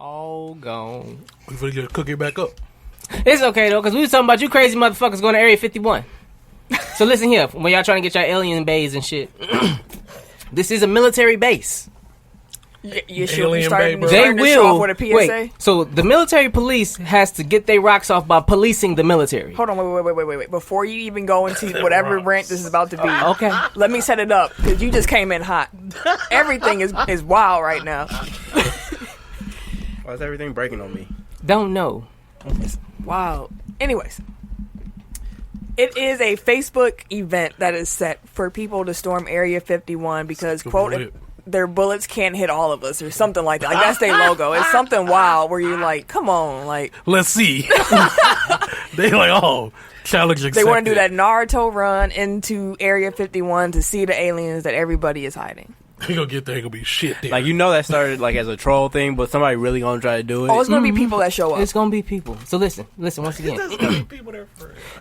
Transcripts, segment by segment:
All gone. We finna get cook it back up. It's okay though, because we was talking about you crazy motherfuckers going to Area 51. So listen here, when y'all trying to get your alien bays and shit, this is a military base. You should be starting they to will show off with a PSA. wait. So the military police has to get their rocks off by policing the military. Hold on, wait. Before you even go into whatever rant this is about to be, Okay. let me set it up because you just came in hot. Everything is wild right now. Why is everything breaking on me? Don't know. Wow. Anyways, it is a Facebook event that is set for people to storm Area 51 because, quote, their bullets can't hit all of us or something like that. Like, that's their logo. It's something wild where you're like, come on, like. Let's see. They like, oh, challenge accepted. They want to do that Naruto run into Area 51 to see the aliens that everybody is hiding. They gonna get there, gonna be shit there. Like, you know that started like as a troll thing, but somebody really gonna try to do it. Oh, it's gonna be people that show up. It's gonna be people. So listen once again.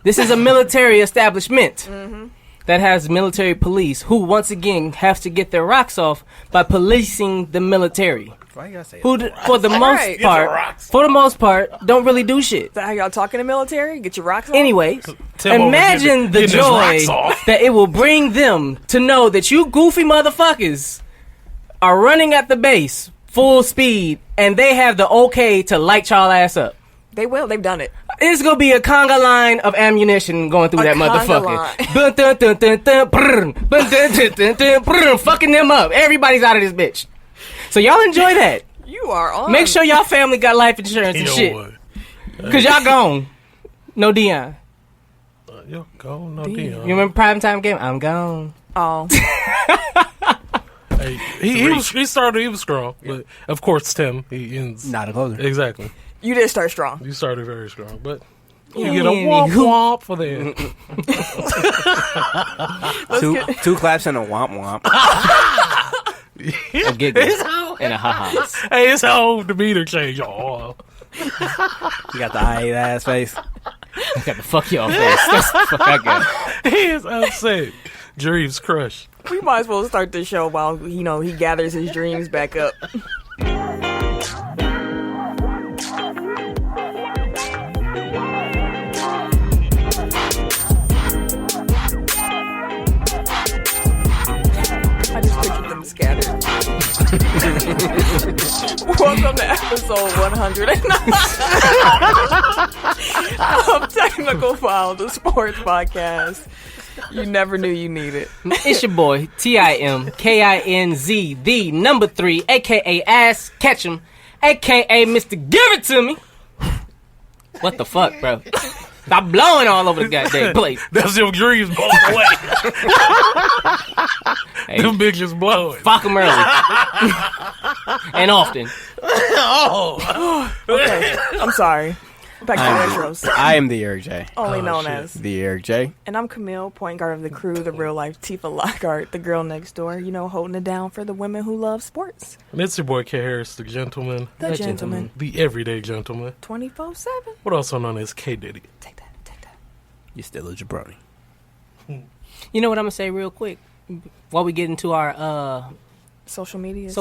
This is a military establishment that has military police who, once again, have to get their rocks off by policing the military. Why you gotta say Who, that? for the most part, don't really do shit. Is that how y'all talking to military? Get your rocks off? Anyways, Tim imagine the getting his joy rocks off. that it will bring them to know that you goofy motherfuckers are running at the base full speed and they have the okay to light y'all ass up. They will. They've done it. It's gonna be a conga line of ammunition going through that motherfucker. Dun, dun, dun, dun, dun, brrr, dun, dun, dun, dun, dun, brrr, fucking them up. Everybody's out of this bitch. So y'all enjoy that. You are on. Make sure y'all family got life insurance and shit. Cause y'all gone. No Dion. Yo, gone, no Dion. You remember Primetime Game? I'm gone. Oh. Hey, he started, he was strong. But of course, Tim, he ends. Not a closer. Exactly. You did start strong. You started very strong, but you get a womp womp for the end. Two claps and a womp womp. A giggle and a ha-ha. Hey, it's how the meter change. Oh. You got the I-8 ass face. I got the fuck y'all face. That's the fuck I got. He is upset. Dreams crushed. We might as well start this show while, he gathers his dreams back up. I just pictured them scattered. Welcome to episode 109 of Technical Foul, the sports podcast you never knew you needed. It's your boy, TIMKINZ, the number 3, a.k.a. Ass Ketchum, a.k.a. Mr. Give It To Me. What the fuck, bro? Stop blowing all over the goddamn place. That's your dreams blowing away. Hey, them bitches blowing. fuck them early. And often. Oh. Okay, I'm sorry. Back to the intros. I am the Eric J. Only known shit. as. The Eric J. And I'm Camille, point guard of the crew, the real life Tifa Lockhart, the girl next door, holding it down for the women who love sports. And it's your boy K. Harris, the gentleman. The gentleman. The everyday gentleman. 24/7. What also known as K. Diddy. Take that. You still a jabroni. You know what I'm going to say real quick? While we get into our Social medias.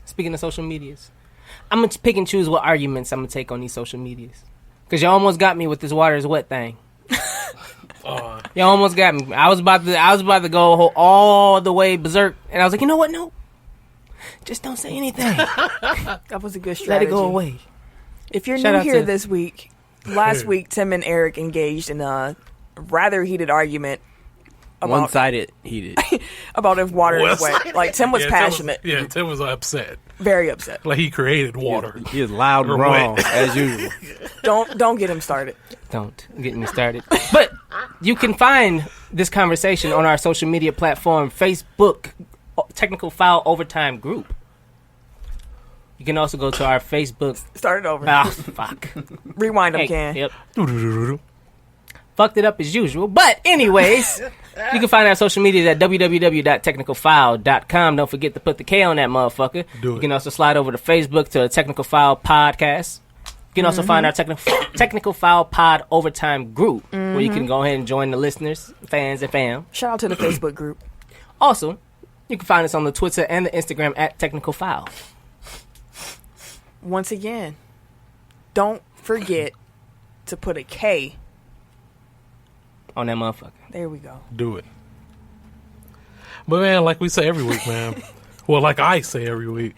Speaking of social medias, I'm going to pick and choose what arguments I'm going to take on these social medias. Because you almost got me with this water is wet thing. You almost got me. I was about to go all the way berserk. And I was like, you know what? No. Just don't say anything. That was a good strategy. Let it go away. If you're Shout new out here to- this week, last week Tim and Eric engaged in a rather heated argument about One-sided heated. about if water is wet. Like Tim was passionate. Tim was upset. Very upset. Like he created water. He is loud and Or wrong, wet. as usual. Don't get him started. Don't get me started. But you can find this conversation on our social media platform, Facebook, Technical Foul Overtime Group. You can also go to our Facebook. Start it over. Ah, fuck. Rewind them, Hey, Can. Yep. Fucked it up as usual. But anyways, you can find our social media at www.technicalfoul.com. Don't forget to put the K on that motherfucker. Do it. You can also slide over to Facebook to Technical Foul Podcast. You can also find our Technical Foul Pod Overtime Group, where you can go ahead and join the listeners, fans, and fam. Shout out to the Facebook group. Also, you can find us on the Twitter and the Instagram at Technical Foul. once again, don't forget to put a K on that motherfucker. There we go. Do it. But man, like we say every week, man. Well, like I say every week.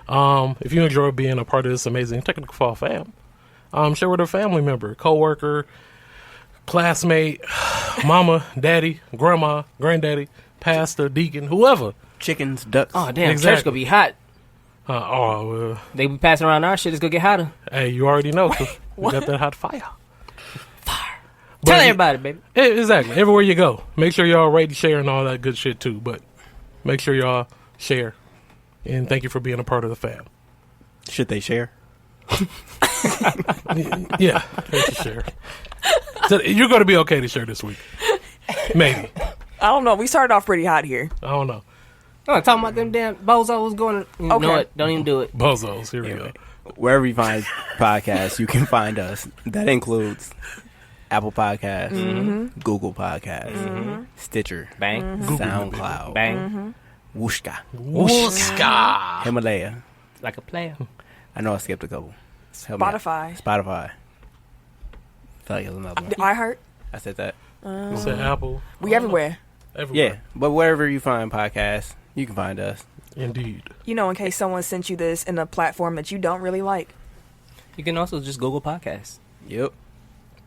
If you enjoy being a part of this amazing TECK Foul fam, share with a family member, coworker, classmate, mama, daddy, grandma, granddaddy, pastor, deacon, whoever. Chickens, ducks. Oh damn, Exactly. church gonna be hot. They be passing around our shit. It's gonna get hotter. Hey, you already know. 'Cause we got that hot fire. Tell everybody, baby. Exactly. Everywhere you go, make sure y'all rate, share, and all that good shit too. But make sure y'all share. And thank you for being a part of the fam. Should they share? Yeah, they should share. So you're going to be okay to share this week. Maybe. I don't know. We started off pretty hot here. I don't know. Oh, talking about them damn bozos going to... You know what? Don't even do it. Bozos. Here we go. Wherever you find podcasts, you can find us. That includes Apple Podcasts, Google Podcasts, Stitcher, Bang. SoundCloud, Bang. Wooshka, Himalaya. Like a player. I know I skipped a couple. Help me out. Spotify. I feel like it was another one. The iHeart. I said that. You said Apple. We everywhere. Everywhere. Yeah, but wherever you find podcasts, you can find us. Indeed. You know, in case someone sent you this in a platform that you don't really like. You can also just Google Podcasts. Yep.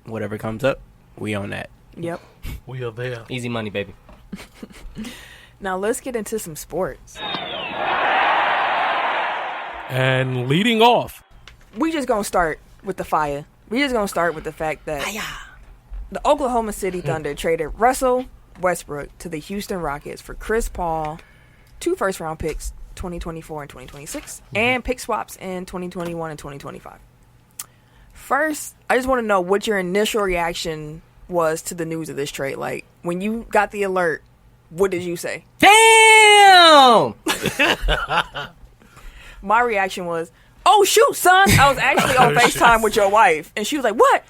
Whatever comes up, we on that. Yep. We are there. Easy money, baby. Now let's get into some sports. And leading off. We just gonna start with the fire. We just gonna start with the fact that the Oklahoma City Thunder traded Russell Westbrook to the Houston Rockets for Chris Paul, 2 first-round picks, 2024 and 2026, and pick swaps in 2021 and 2025. First, I just want to know what your initial reaction was to the news of this trade. Like, when you got the alert, what did you say? Damn! My reaction was, oh, shoot, son. I was actually on FaceTime with your wife, and she was like, what?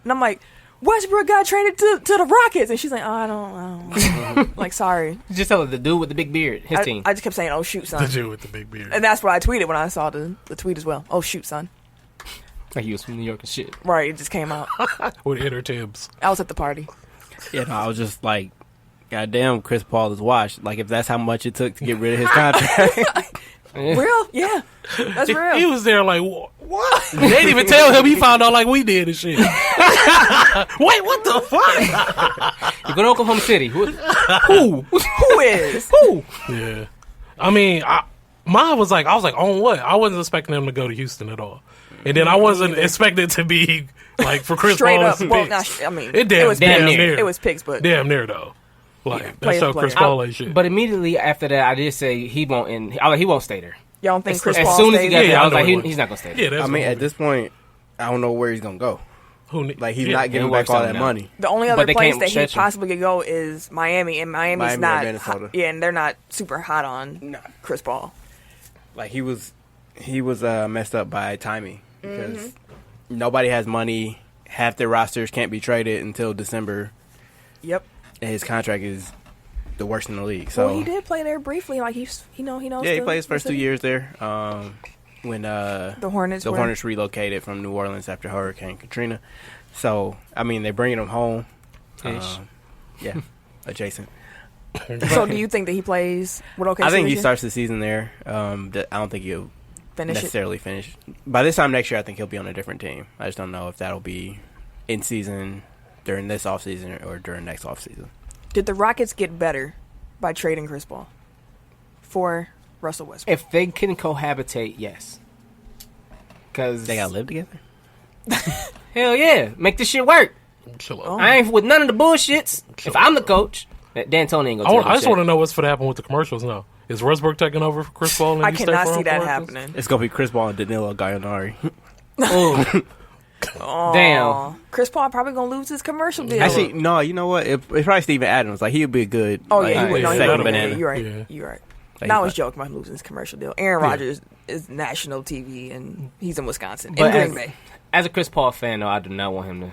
And I'm like, Westbrook got traded to the Rockets. And she's like, oh, I don't. Like, sorry. Just tell the dude with the big beard, his team. I just kept saying, oh, shoot, son. The dude with the big beard. And that's what I tweeted when I saw the tweet as well. Oh, shoot, son. Like he was from New York and shit. Right, it just came out. With inner Tibbs. I was at the party. Yeah, no, I was just like, goddamn, Chris Paul is washed. Like, if that's how much it took to get rid of his contract. Real? Yeah. That's real. He was there like, what? They didn't even tell him. He found out like we did and shit. Wait, what the fuck? You go to Oklahoma City. Who? Who is? Who? Yeah. I mean, mine was like, I was like, on what? I wasn't expecting him to go to Houston at all. And then I wasn't expecting it to be like for Chris Straight Paul. up. Well, I mean, it was damn near. It was picks, but damn near though. Like yeah, that's how Chris Paul ain't shit. But immediately after that, I did say he won't. He won't stay there. y'all don't think Chris As Paul soon as he stays got there, I was I like, know he's not gonna stay there. Yeah, that's I mean, at this point, I don't know where he's going to go. Like, he's not getting back all that money. The only other But they place can't that he stretch him. possibly could go is Miami, and Miami's Miami or not Minnesota. hot, yeah, and they're not super hot on Chris Paul. Like, he was messed up by timing because nobody has money. Half their rosters can't be traded until December. Yep. And his contract is the worst in the league. So Well, he did play there briefly. Like, he knows. yeah, he played his first 2 years there. When The Hornets relocated from New Orleans after Hurricane Katrina. So I mean, they're bringing him home. Yeah, adjacent. So do you think that he plays with OKC? I think he this year? starts the season there. I don't think he'll Finish it. necessarily finish. By this time next year, I think he'll be on a different team. I just don't know if that'll be in season during this offseason or during next offseason. Did the Rockets get better by trading Chris Paul for Russell Westbrook? If they can cohabitate, yes. Because They gotta live together. hell yeah, make this shit work. Chill Oh. out. I ain't with none of the bullshits. If I'm the coach, D'Antoni ain't gonna. I just want to know what's for to happen with the commercials now. Is Westbrook taking over for Chris Paul? I cannot see that happening. It's gonna be Chris Paul and Danilo Gallinari. Oh, Damn. Chris Paul probably gonna lose his commercial deal. Actually, no. You know what? It's probably Steven Adams. Like, he'd be a good. Oh like, yeah, he would. No, he second would. banana. You're right. Yeah. You're right. Like, No, I he's was joking about him losing his commercial deal. Aaron Rodgers is national TV, and he's in Wisconsin, in But Green Bay. as a Chris Paul fan, though, I do not want him to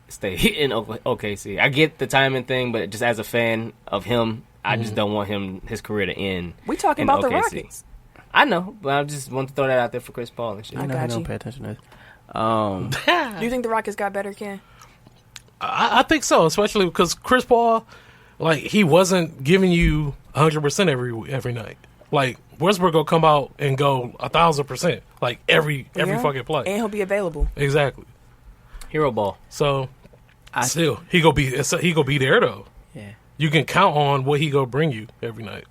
stay in OKC. I get the timing thing, but just as a fan of him, I just don't want his career to end. We talking in about the OKC. Rockets. I know, but I just want to throw that out there for Chris Paul and shit. I got you. Pay attention to this. Do you think the Rockets got better, Ken? I think so, especially because Chris Paul, like, he wasn't giving you 100% every night. Like, Westbrook will come out and go 1,000%, like every fucking play, and he'll be available. Exactly. Hero ball. So, still, he gonna be there though. Yeah. You can count on what he gonna bring you every night.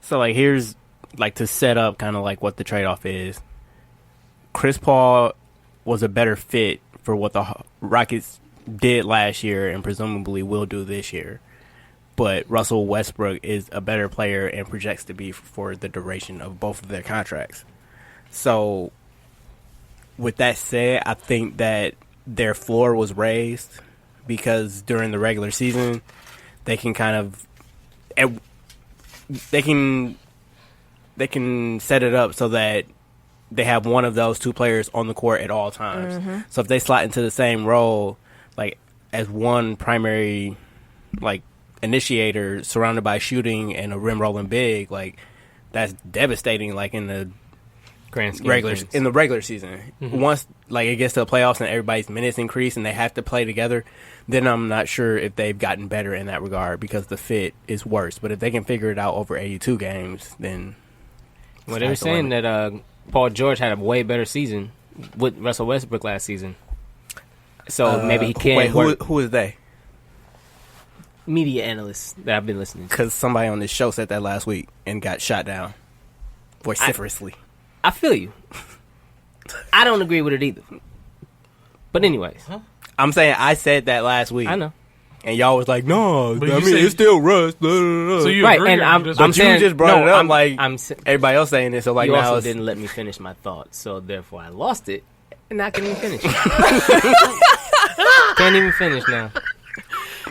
So, like, here's, like, to set up kind of like what the trade-off is. Chris Paul was a better fit for what the Rockets did last year and presumably will do this year. But Russell Westbrook is a better player and projects to be for the duration of both of their contracts. So, with that said, I think that their floor was raised because during the regular season, they can kind of they can set it up so that they have one of those two players on the court at all times. Mm-hmm. So if they slot into the same role, like as one primary, like, initiator surrounded by shooting and a rim rolling big, like, that's devastating. Like in the regular season, once like it gets to the playoffs and everybody's minutes increase and they have to play together, then I'm not sure if they've gotten better in that regard because the fit is worse. But if they can figure it out over 82 games, then well, they were saying that Paul George had a way better season with Russell Westbrook last season, so maybe he can. Wait, who is they? Media analysts that I've been listening to. Because somebody on this show said that last week and got shot down vociferously. I feel you. I don't agree with it either. But anyways. I'm saying I said that last week. I know. And y'all was like, no, it's still Russ. So you right, agree, and I'm saying, you just brought it up I'm everybody else saying it. So like you now also didn't let me finish my thought, so therefore I lost it, and I can't even finish it. Can't even finish now.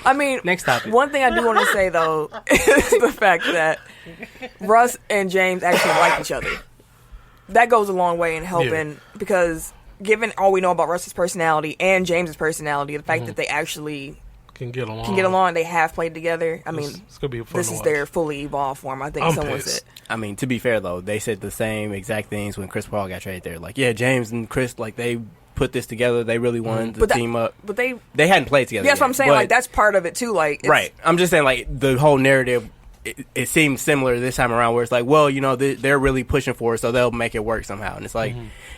I mean, next topic. One thing I do want to say, though, is the fact that Russ and James actually like each other. That goes a long way in helping because given all we know about Russ's personality and James's personality, the fact that they actually can get along, they have played together. I mean, it's gonna be fun this to is watch. their fully evolved form. I think someone said. I mean, to be fair, though, they said the same exact things when Chris Paul got traded there. Like, yeah, James and Chris, like, they put this together. They really wanted to team up. But they hadn't played together that's yet, what I'm saying. Like, that's part of it, too. Like, right. I'm just saying, like, the whole narrative, it seems similar this time around where it's like, well, you know, they're really pushing for it, so they'll make it work somehow. And it's like,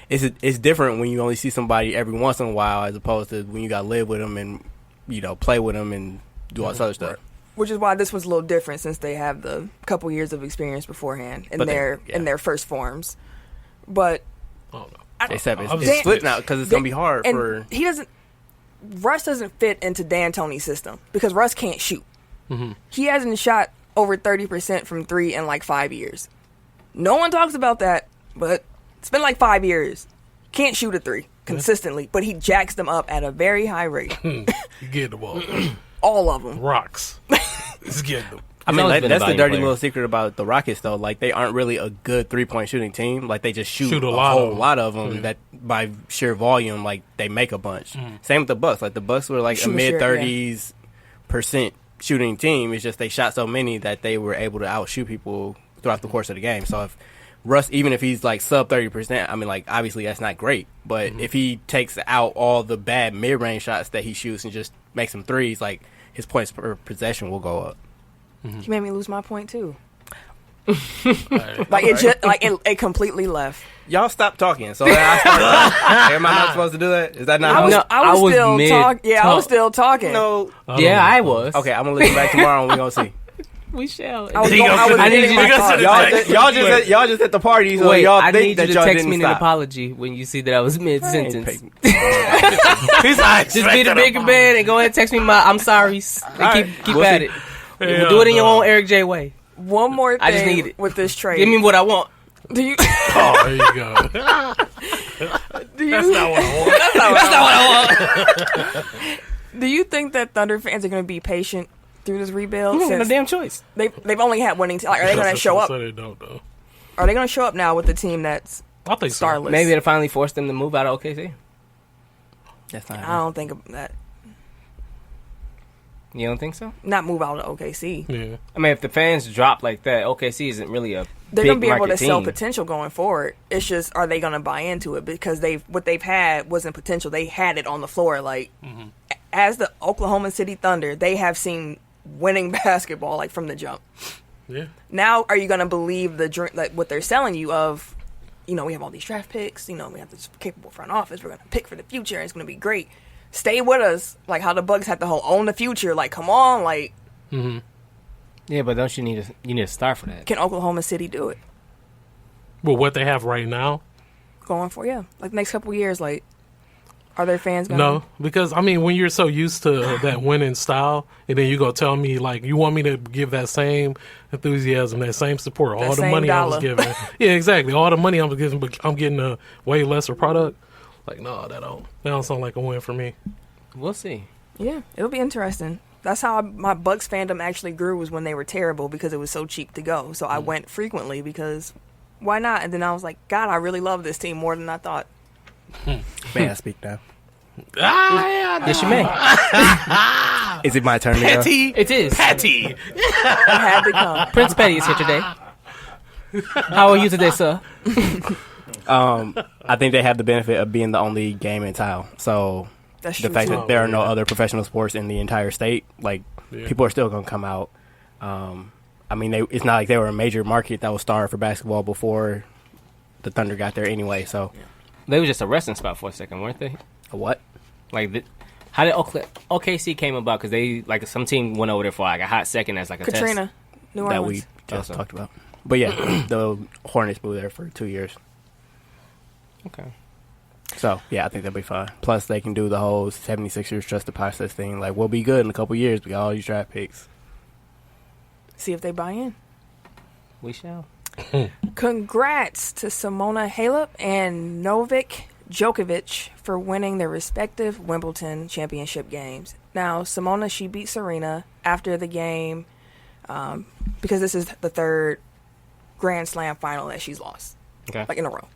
it's different when you only see somebody every once in a while as opposed to when you got to live with them and, you know, play with them and do all this other stuff. Which is why this was a little different since they have the couple years of experience beforehand in their first forms. But except it's split now because it's gonna be hard for. Russ doesn't fit into D'Antoni's system because Russ can't shoot. He hasn't shot over 30% from three in like 5 years. No one talks about that, but it's been like 5 years. Can't shoot a three consistently, but he jacks them up at a very high rate. You get the ball. All of them. Rocks. He's getting them. I mean, that's the dirty little secret about the Rockets, though. Like, they aren't really a good three-point shooting team. Like, they just shoot a whole lot of them that by sheer volume, like, they make a bunch. Same with the Bucks. Like, the Bucks were like a mid-30s % shooting team. It's just they shot so many that they were able to outshoot people throughout the course of the game. So if Russ, even if he's like sub 30%, I mean, like, obviously that's not great. But if he takes out all the bad mid-range shots that he shoots and just makes some threes, like, his points per possession will go up. You made me lose my point too. It completely left. Y'all stop talking. So I started. Am I not supposed to do that? Is that not? I was still talking. Yeah, I was still talking. No. I was. Okay, I'm gonna listen back tomorrow and we gonna see. We shall. Y'all just at the party, so wait, y'all I think need that you to y'all text didn't me stop. an apology when you see that I was mid-sentence. Just Just be the bigger man and go ahead and text me my I'm sorry. Keep at it. Do it in your own Eric J. way. One more thing I just need it. with this trade. Give me what I want. Do you? Oh, there you go. That's not what I want. That's not what I want. Do you think that Thunder fans are going to be patient through this rebuild? No damn choice. They've only had winning. Are they going to show up? They don't, though. Are they going to show up now with the team that's I think starless? So. Maybe it'll finally force them to move out of OKC. That's not. I don't think of that. You don't think so? Not move out of OKC. Yeah. I mean, if the fans drop like that, OKC isn't really a They're big going to be able market to sell team. potential going forward. It's just, are they going to buy into it? Because what they've had wasn't potential. They had it on the floor. Like, as the Oklahoma City Thunder, they have seen winning basketball, like, from the jump. Yeah. Now, are you going to believe like what they're selling you of, we have all these draft picks, we have this capable front office, we're going to pick for the future, and it's going to be great. Stay with us, like how the Bucks had the whole own the future, like, come on, like. Yeah, but don't you need a star for that? Can Oklahoma City do it? Well, what they have right now? Going for, like the next couple of years, like, are their fans going to? No, because, I mean, when you're so used to that winning style, and then you go tell me, like, you want me to give that same enthusiasm, that same support, all the same money I was dollar. giving. Yeah, exactly. All the money I was giving, but I'm getting a way lesser product. Like, no, that don't sound like a win for me. We'll see. Yeah, it'll be interesting. That's how my Bucks fandom actually grew, was when they were terrible because it was so cheap to go. So I went frequently because why not? And then I was like, God, I really love this team more than I thought. May I speak now? Yes, you may. Is it my turn to go? Petty. It is. Petty. It had to come. Prince Petty is here today. How are you today, sir? I think they have the benefit of being the only game in town. So That's the true, fact too. that there are no other professional sports in the entire state, like, people are still going to come out. I mean, it's not like they were a major market that was starved for basketball before the Thunder got there anyway. So They were just a resting spot for a second, weren't they? a what? Like, how did OKC came about? Because they, like, some team went over there for like a hot second as like a Katrina, New That Orleans. we just Awesome. talked about. But yeah, the Hornets moved there for 2 years. test. Okay. So yeah, I think they'll be fine. Plus, they can do the whole 76ers trust the process thing. Like, we'll be good in a couple years. We got all these draft picks. See if they buy in. We shall. Congrats to Simona Halep and Novak Djokovic for winning their respective Wimbledon championship games. Now, Simona, she beat Serena after the game because this is the third Grand Slam final that she's lost, Okay. like, in a row.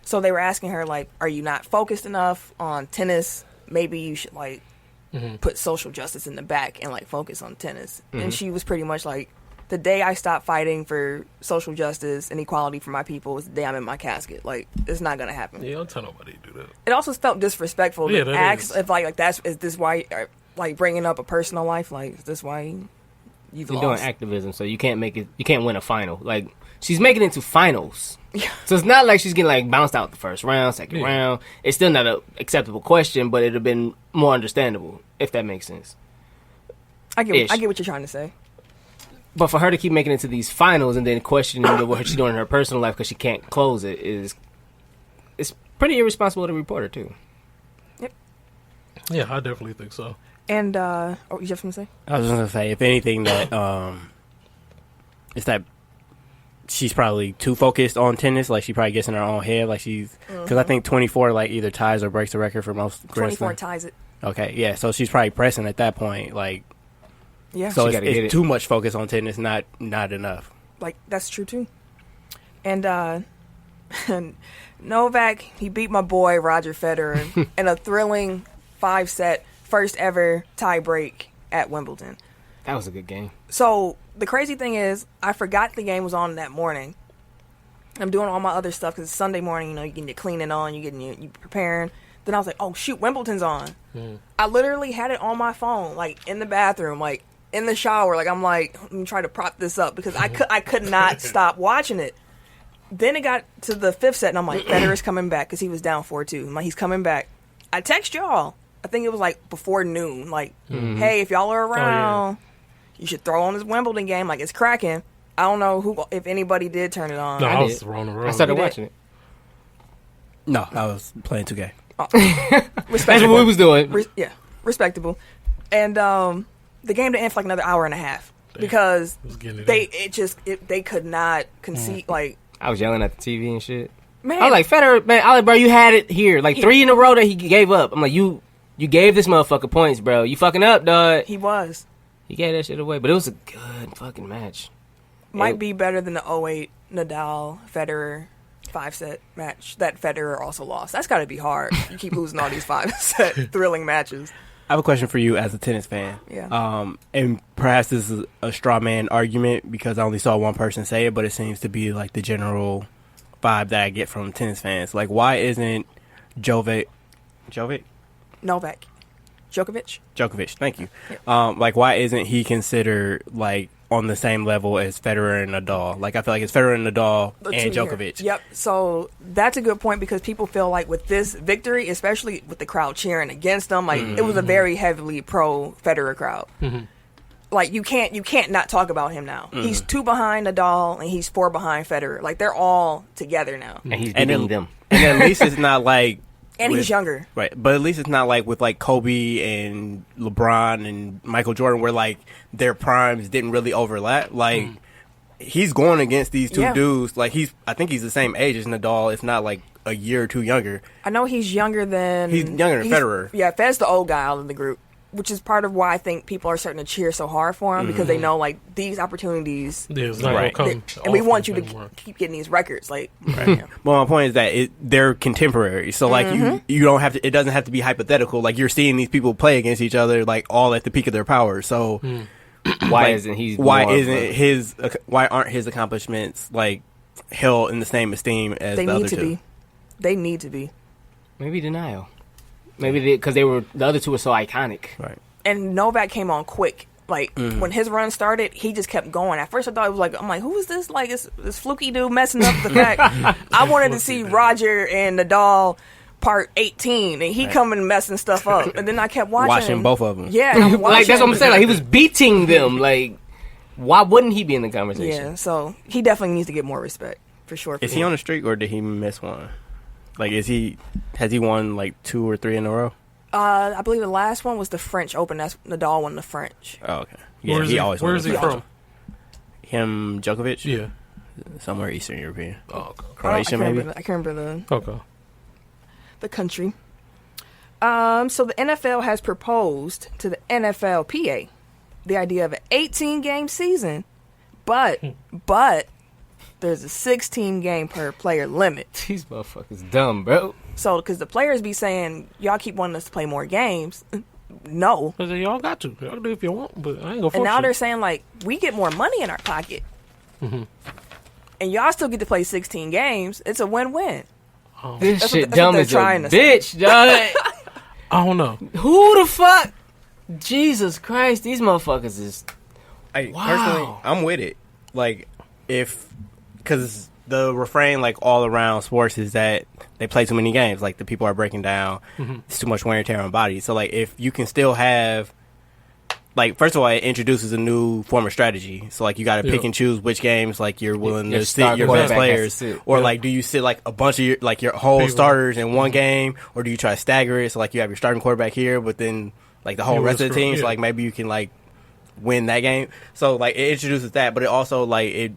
So they were asking her, like, are you not focused enough on tennis? Maybe you should, like, put social justice in the back and, like, focus on tennis. And she was pretty much like, the day I stop fighting for social justice and equality for my people is the day I'm in my casket. Like, it's not going to happen. Yeah, don't tell nobody to do that. It also felt disrespectful Yeah, to that ask is. if, like, is this why, like, bringing up a personal life? Like, is this why you've You're doing lost? activism, so you can't win a final. Like, she's making it to finals. So it's not like she's getting, like, bounced out the first round, second round. It's still not an acceptable question, but it'd have been more understandable, if that makes sense. I get what you're trying to say. But for her to keep making it to these finals and then questioning what she's doing in her personal life because she can't close it it's pretty irresponsible to report her, too. Yeah, I definitely think so. And, you have something to say? I was just gonna say, if anything, that it's that she's probably too focused on tennis. Like, she probably gets in her own head. Like, because I think 24 like either ties or breaks the record for most Grand 24 Slam. ties it. Okay, yeah. So she's probably pressing at that point. Like, Yeah. so She gotta get it. it's too much focus on tennis, not enough. Like, that's true too. And Novak, he beat my boy Roger Federer in a thrilling 5-set first ever tie break at Wimbledon. That was a good game. So the crazy thing is, I forgot the game was on that morning. I'm doing all my other stuff because it's Sunday morning. You getting your cleaning on, you preparing. Then I was like, oh shoot, Wimbledon's on. I literally had it on my phone, like in the bathroom, like in the shower. Like, I'm like, let me try to prop this up because I could not stop watching it. Then it got to the 5th set, and I'm like, Federer's coming back because he was down 4-2. I'm like, he's coming back. I text y'all. I think it was like before noon. Like, hey, if y'all are around, you should throw on this Wimbledon game. Like, it's cracking. I don't know if anybody did turn it on. No, I did. was on the road. I started You did? watching it. No, I was playing 2K. That's what we was doing. Respectable. And the game didn't end for like another hour and a half because was getting it they could not concede. Like, I was yelling at the TV and shit. man, I was like, Federer, man, I was like, bro, you had it here. Like, 3 in a row that he gave up. I'm like, you gave this motherfucker points, bro. You fucking up, dog. he was. He gave that shit away. But it was a good fucking match. Might be better than the 08 Nadal Federer 5-set match that Federer also lost. That's got to be hard. You keep losing all these 5-set thrilling matches. have a question for you as a tennis fan. Yeah. And perhaps this is a straw man argument because I only saw one person say it, but it seems to be like the general vibe that I get from tennis fans. Like, why isn't Djokovic, thank you. Yep. Like, why isn't he considered like on the same level as Federer and Nadal? Like, I feel like it's Federer and Nadal and Djokovic. Yep. So that's a good point because people feel like with this victory, especially with the crowd cheering against them, like it was a very heavily pro Federer crowd. Mm-hmm. Like you can't not talk about him now. He's 2 behind Nadal and he's 4 behind Federer. Like they're all together now. And he's beating them. And at least it's not like. And he's younger. Right. But at least it's not like with like Kobe and LeBron and Michael Jordan where like their primes didn't really overlap. Like he's going against these two dudes. Like I think he's the same age as Nadal, if not like a year or two younger. I know he's younger than Federer. Yeah, Fed's the old guy out of the group, which is part of why I think people are starting to cheer so hard for him because they know like these opportunities. Yeah, it's not gonna come. And we want you to keep getting these records. Like, right. Well, my point is that they're contemporary, so like you don't have to. It doesn't have to be hypothetical. Like you're seeing these people play against each other, like all at the peak of their power. So why isn't he? Why aren't his accomplishments like held in the same esteem as the other two? They need to be. Maybe denial. Maybe because the other two were so iconic. Right. And Novak came on quick. Like when his run started, he just kept going. At first, I thought it was like, I'm like, who is this? Like this fluky dude messing up the fact. I wanted to see Roger and Nadal part 18, and he coming messing stuff up. And then I kept watching both of them. Yeah, and I'm watching. Like that's what I'm saying. Like he was beating them. Like why wouldn't he be in the conversation? Yeah. So he definitely needs to get more respect for sure. Is he on a streak or did he miss one? Like, has he won like 2 or 3 in a row? I believe the last one was the French Open. That's Nadal won the French. Oh, okay. Yeah, where is he from? Him, Djokovic? Yeah. Somewhere Eastern European. Oh, okay. Croatia, maybe? I can't remember the country. So the NFL has proposed to the NFLPA the idea of an 18-game season, but there's a 16-game per player limit. These motherfuckers dumb, bro. So, because the players be saying, y'all keep wanting us to play more games. No. Because y'all got to. Y'all do if you want, but I ain't going to force And now you. they're saying, like, we get more money in our pocket. And y'all still get to play 16 games. It's a win-win. Oh. This shit dumb as a trying to bitch, dog. I don't know. Who the fuck? Jesus Christ, these motherfuckers is... Personally, I'm with it. Like, because the refrain, like, all around sports is that they play too many games. Like, the people are breaking down. It's too much wear and tear on bodies. So, like, if you can still have... Like, first of all, it introduces a new form of strategy. So, like, you got to pick and choose which games, like, you're willing to sit your best players. Or, like, do you sit, like, a bunch of your whole starters in one game? Or do you try to stagger it? So, like, you have your starting quarterback here, but then, like, the whole rest of the team. So, like, maybe you can, like, win that game. So, like, it introduces that. But it also, like, it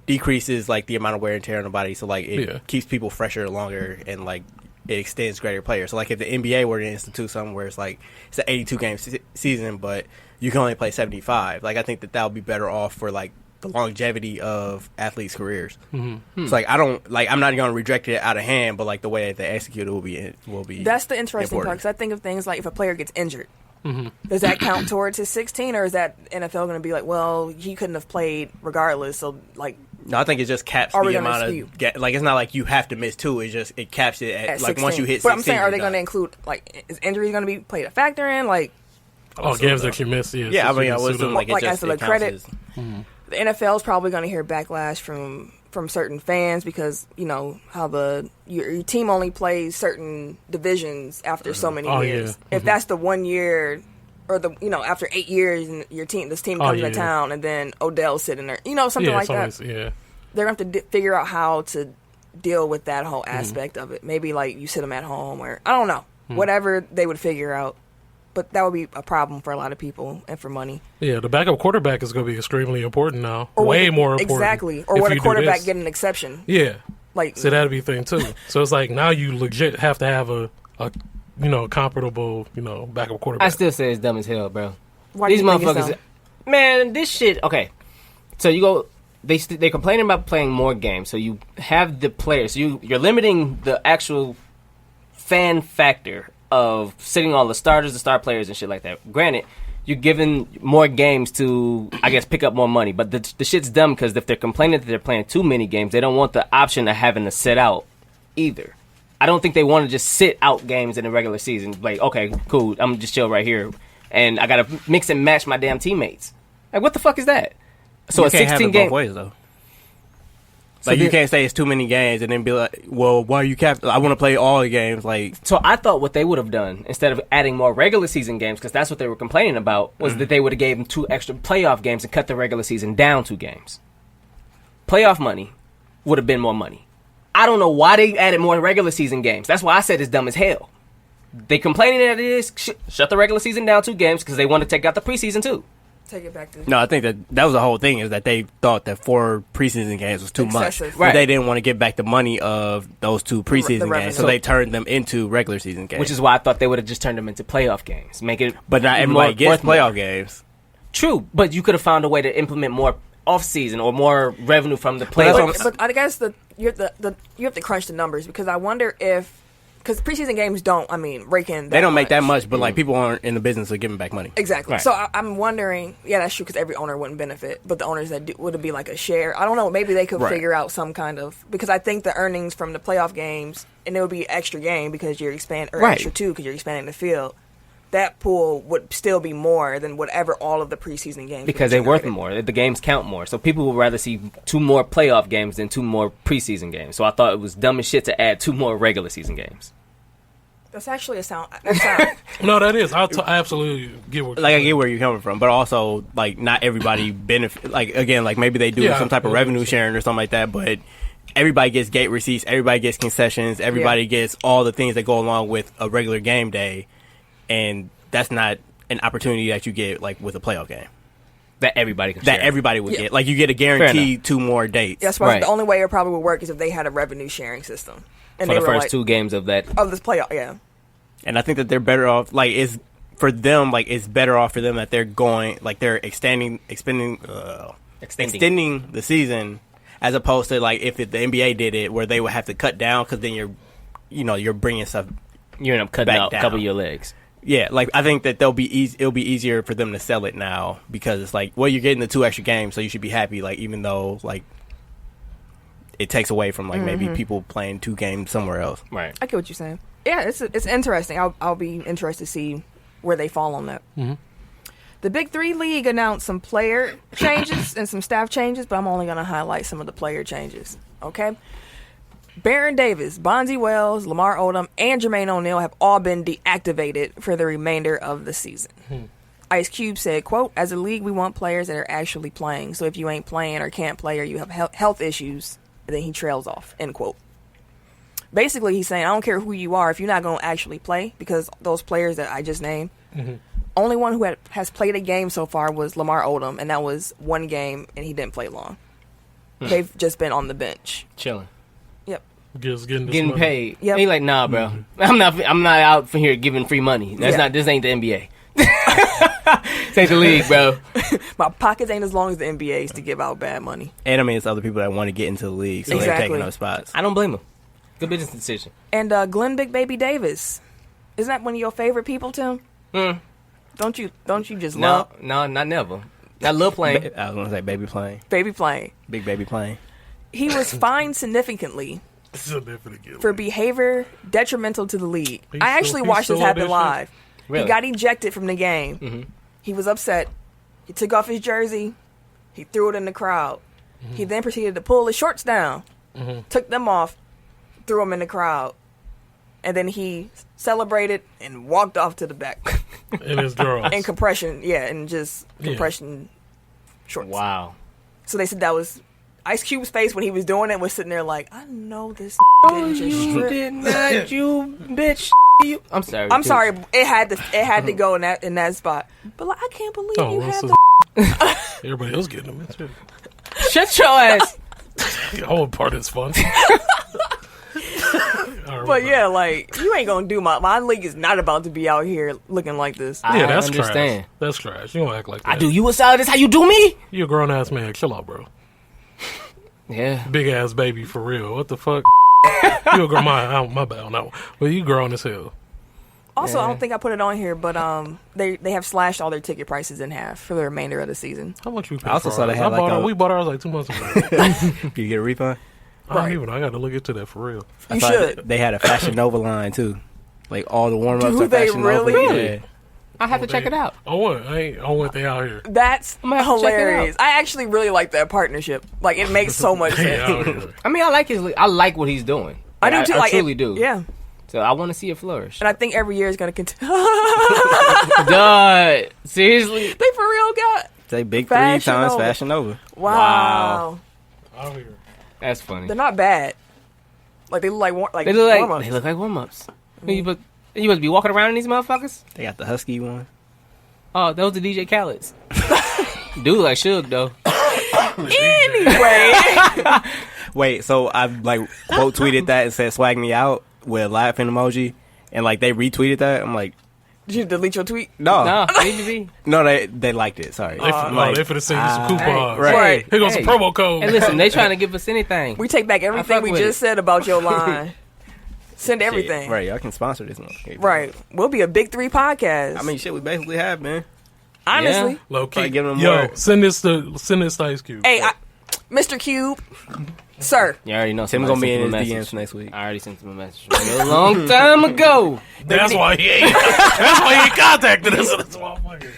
decreases, like, the amount of wear and tear on the body. So, like, it keeps people fresher longer and, like, it extends greater players. So, like, if the NBA were to institute something where it's, like, it's an 82-game season, but you can only play 75. Like, I think that would be better off for, like, the longevity of athletes' careers. It's like, I'm not going to reject it out of hand, but, like, the way that they execute it will be That's the interesting part, because I think of things like if a player gets injured, does that count towards his 16, or is that NFL going to be like, well, he couldn't have played regardless, so, like... No, I think it just caps the amount of... Like, it's not like you have to miss 2. It caps it at like, 16. Once you hit 16. But I'm saying, are they going to include, like, is injury going to be played a factor in? Like... games that you miss, yes. Yeah, I mean, I was like, as for the credit, the NFL is probably going to hear backlash from certain fans because, you know, how your team only plays certain divisions after so many years. Yeah. If that's the 1 year, or after 8 years, and this team comes to town, and then Odell's sitting there, something like that. They're going to have to figure out how to deal with that whole aspect of it. Maybe, like, you sit them at home, or, I don't know, whatever they would figure out. But that would be a problem for a lot of people and for money. Yeah, the backup quarterback is going to be extremely important now. Way more important. Exactly. Or would a quarterback get an exception? Yeah. Like, so that'd be a thing, too. So it's like now you legit have to have a comparable, backup quarterback. I still say it's dumb as hell, bro. Why These do you think motherfuckers... it's dumb? Man, this shit... Okay. So you go... They're complaining about playing more games. So you have the players. You're limiting the actual fan factor of sitting all the starters, the star players, and shit like that. Granted, you're giving more games to, I guess, pick up more money. But the shit's dumb because if they're complaining that they're playing too many games, they don't want the option of having to sit out either. I don't think they want to just sit out games in the regular season. Like, okay, cool, I'm just chill right here, and I gotta mix and match my damn teammates. Like, what the fuck is that? So you a can't 16 have it game both ways though. Like, you can't say it's too many games and then be like, well, why are you I want to play all the games. Like, so I thought what they would have done, instead of adding more regular season games, because that's what they were complaining about, was that they would have gave them 2 extra playoff games and cut the regular season down 2 games. Playoff money would have been more money. I don't know why they added more regular season games. That's why I said it's dumb as hell. They complaining that it is, shut the regular season down 2 games because they want to take out the preseason too. Take it back to no, I think that was the whole thing, is that they thought that 4 preseason games was too excessive. much. Right. But they didn't want to get back the money of those 2 preseason games, so they turned them into regular season games. Which is why I thought they would have just turned them into playoff games. Make it, but not everybody gets playoff games. True, but you could have found a way to implement more off-season or more revenue from the playoffs. But I guess you have to crunch the numbers, because I wonder if, because preseason games rake in. They don't make that much, but like, people aren't in the business of giving back money. Exactly. Right. So I'm wondering. Yeah, that's true, because every owner wouldn't benefit, but the owners that do, would it be like a share? I don't know. Maybe they could figure out some kind of, because I think the earnings from the playoff games, and it would be extra game because you're extra 2 because you're expanding the field. That pool would still be more than whatever all of the preseason games, because they're worth more. The games count more. So people would rather see 2 more playoff games than 2 more preseason games. So I thought it was dumb as shit to add 2 more regular season games. That's actually a sound. No, that is. I absolutely get what. Like, I get where you're coming from, but also, like, not everybody benefit. Like, again, like, maybe they do some type of revenue sharing or something like that, but everybody gets gate receipts, everybody gets concessions, everybody gets all the things that go along with a regular game day, and that's not an opportunity that you get, like, with a playoff game. That everybody can That share. everybody would get. Like, you get a guaranteed 2 more dates. That's why the only way it probably would work is if they had a revenue sharing system. And for they the were first like, 2 games of that. of this playoff, yeah. And I think that they're better off, like, it's for them, like, it's better off for them that they're going, like, they're extending the season, as opposed to, like, if the NBA did it, where they would have to cut down, because then you're bringing stuff. You end up cutting out down. a couple of your legs. Yeah, like, I think that it'll be easier for them to sell it now, because it's like, well, you're getting the 2 extra games, so you should be happy, like, even though, like, it takes away from, like, maybe people playing 2 games somewhere else. Right. I get what you're saying. Yeah, it's interesting. I'll be interested to see where they fall on that. Mm-hmm. The Big 3 League announced some player changes and some staff changes, but I'm only going to highlight some of the player changes. Okay? Baron Davis, Bonzi Wells, Lamar Odom, and Jermaine O'Neal have all been deactivated for the remainder of the season. Ice Cube said, quote, "As a league, we want players that are actually playing. So if you ain't playing or can't play or you have health issues," and then he trails off, end quote. Basically, he's saying, I don't care who you are, if you're not going to actually play, because those players that I just named, only one who has played a game so far was Lamar Odom, and that was 1 game, and he didn't play long. They've just been on the bench. Chilling. Yep. Just getting Getting paid. Yep. He like, nah, bro. I'm not out for here giving free money. This ain't the NBA. This ain't the league, bro. My pockets ain't as long as the NBA's to give out bad money. And I mean, it's other people that want to get into the league, so they're taking those spots. I don't blame him. Good business decision. And Glenn Big Baby Davis, isn't that one of your favorite people, Tim? Don't you just love? No, not never. Not Lil Plane. I was going to say Baby Plane. Baby Plane. Big Baby Plane. He was fined significantly for behavior detrimental to the league. I actually watched this happen live. Really? He got ejected from the game. He was upset. He took off his jersey. He threw it in the crowd. He then proceeded to pull his shorts down, took them off, threw them in the crowd, and then he celebrated and walked off to the back. In his drawers. In compression, and just compression shorts. Wow. So they said that was Ice Cube's face when he was doing it, was sitting there like, I know this didn't just strip. Did not, you bitch. You. I'm sorry. I'm sorry. It had to go in that spot. But like, I can't believe you had the. Everybody else getting them too. Shut your ass. The whole part is fun. But yeah, like, you ain't gonna do my league is not about to be out here looking like this. Yeah, that's understand. trash. That's trash. You don't act like that. I do you a solid. That's how you do me. You a grown ass man. Chill out, bro. Yeah. Big ass baby for real. What the fuck? You a grown my bad on that one. But you grown as hell. Also, I Yeah. don't think I put it on here, but they have slashed all their ticket prices in half for the remainder of the season. How much we paid I also for saw they ours? had, like, we bought ours like 2 months ago. Did you get a refund? I don't Right. even. I got to look into that for real. I You saw should. They had a Fashion Nova line too, like all the warm ups. Do are they Fashion really? Nova. Really? Yeah. I have to check it out. I want they out here. That's I'm gonna have to check it hilarious. out. I actually really like that partnership. Like, it makes so much They sense. out here. I mean, I like what he's doing. I do too. I like, truly it- do. Yeah, So I want to see it flourish. and I think every year is going to continue. Duh. Seriously. They for real got Say big Fashion 3 times Nova. Fashion Nova. wow. Out here. That's funny. They're not bad. Like, they look like They look warm-ups. like warm ups. You must be walking around in these motherfuckers. They got the husky one. Oh, those are DJ Khaled's. Dude, like Suge though. Anyway, Wait, so I like quote tweeted that and said "swag me out" with a laughing emoji, and like they retweeted that. I'm like, did you delete your tweet? no, No, they liked it. Sorry, They finna send you some coupons. Right. Here goes Hey. a promo code. Hey, listen, they trying to give us anything. We take back everything fuck we with just said about your line. Send Shit, everything. right, y'all can sponsor this one. Right. We'll be a big 3 podcast. I mean, shit, we basically have, man. honestly. Yeah. Low key. Probably give them Yo, more. send this to Ice Cube. Hey, Mr. Cube, sir. You already know. Tim's somebody gonna be sent in him a his message. DMs next week. I already sent him a message a long time ago. That's why he ain't. That's why he contacted us. This motherfucker.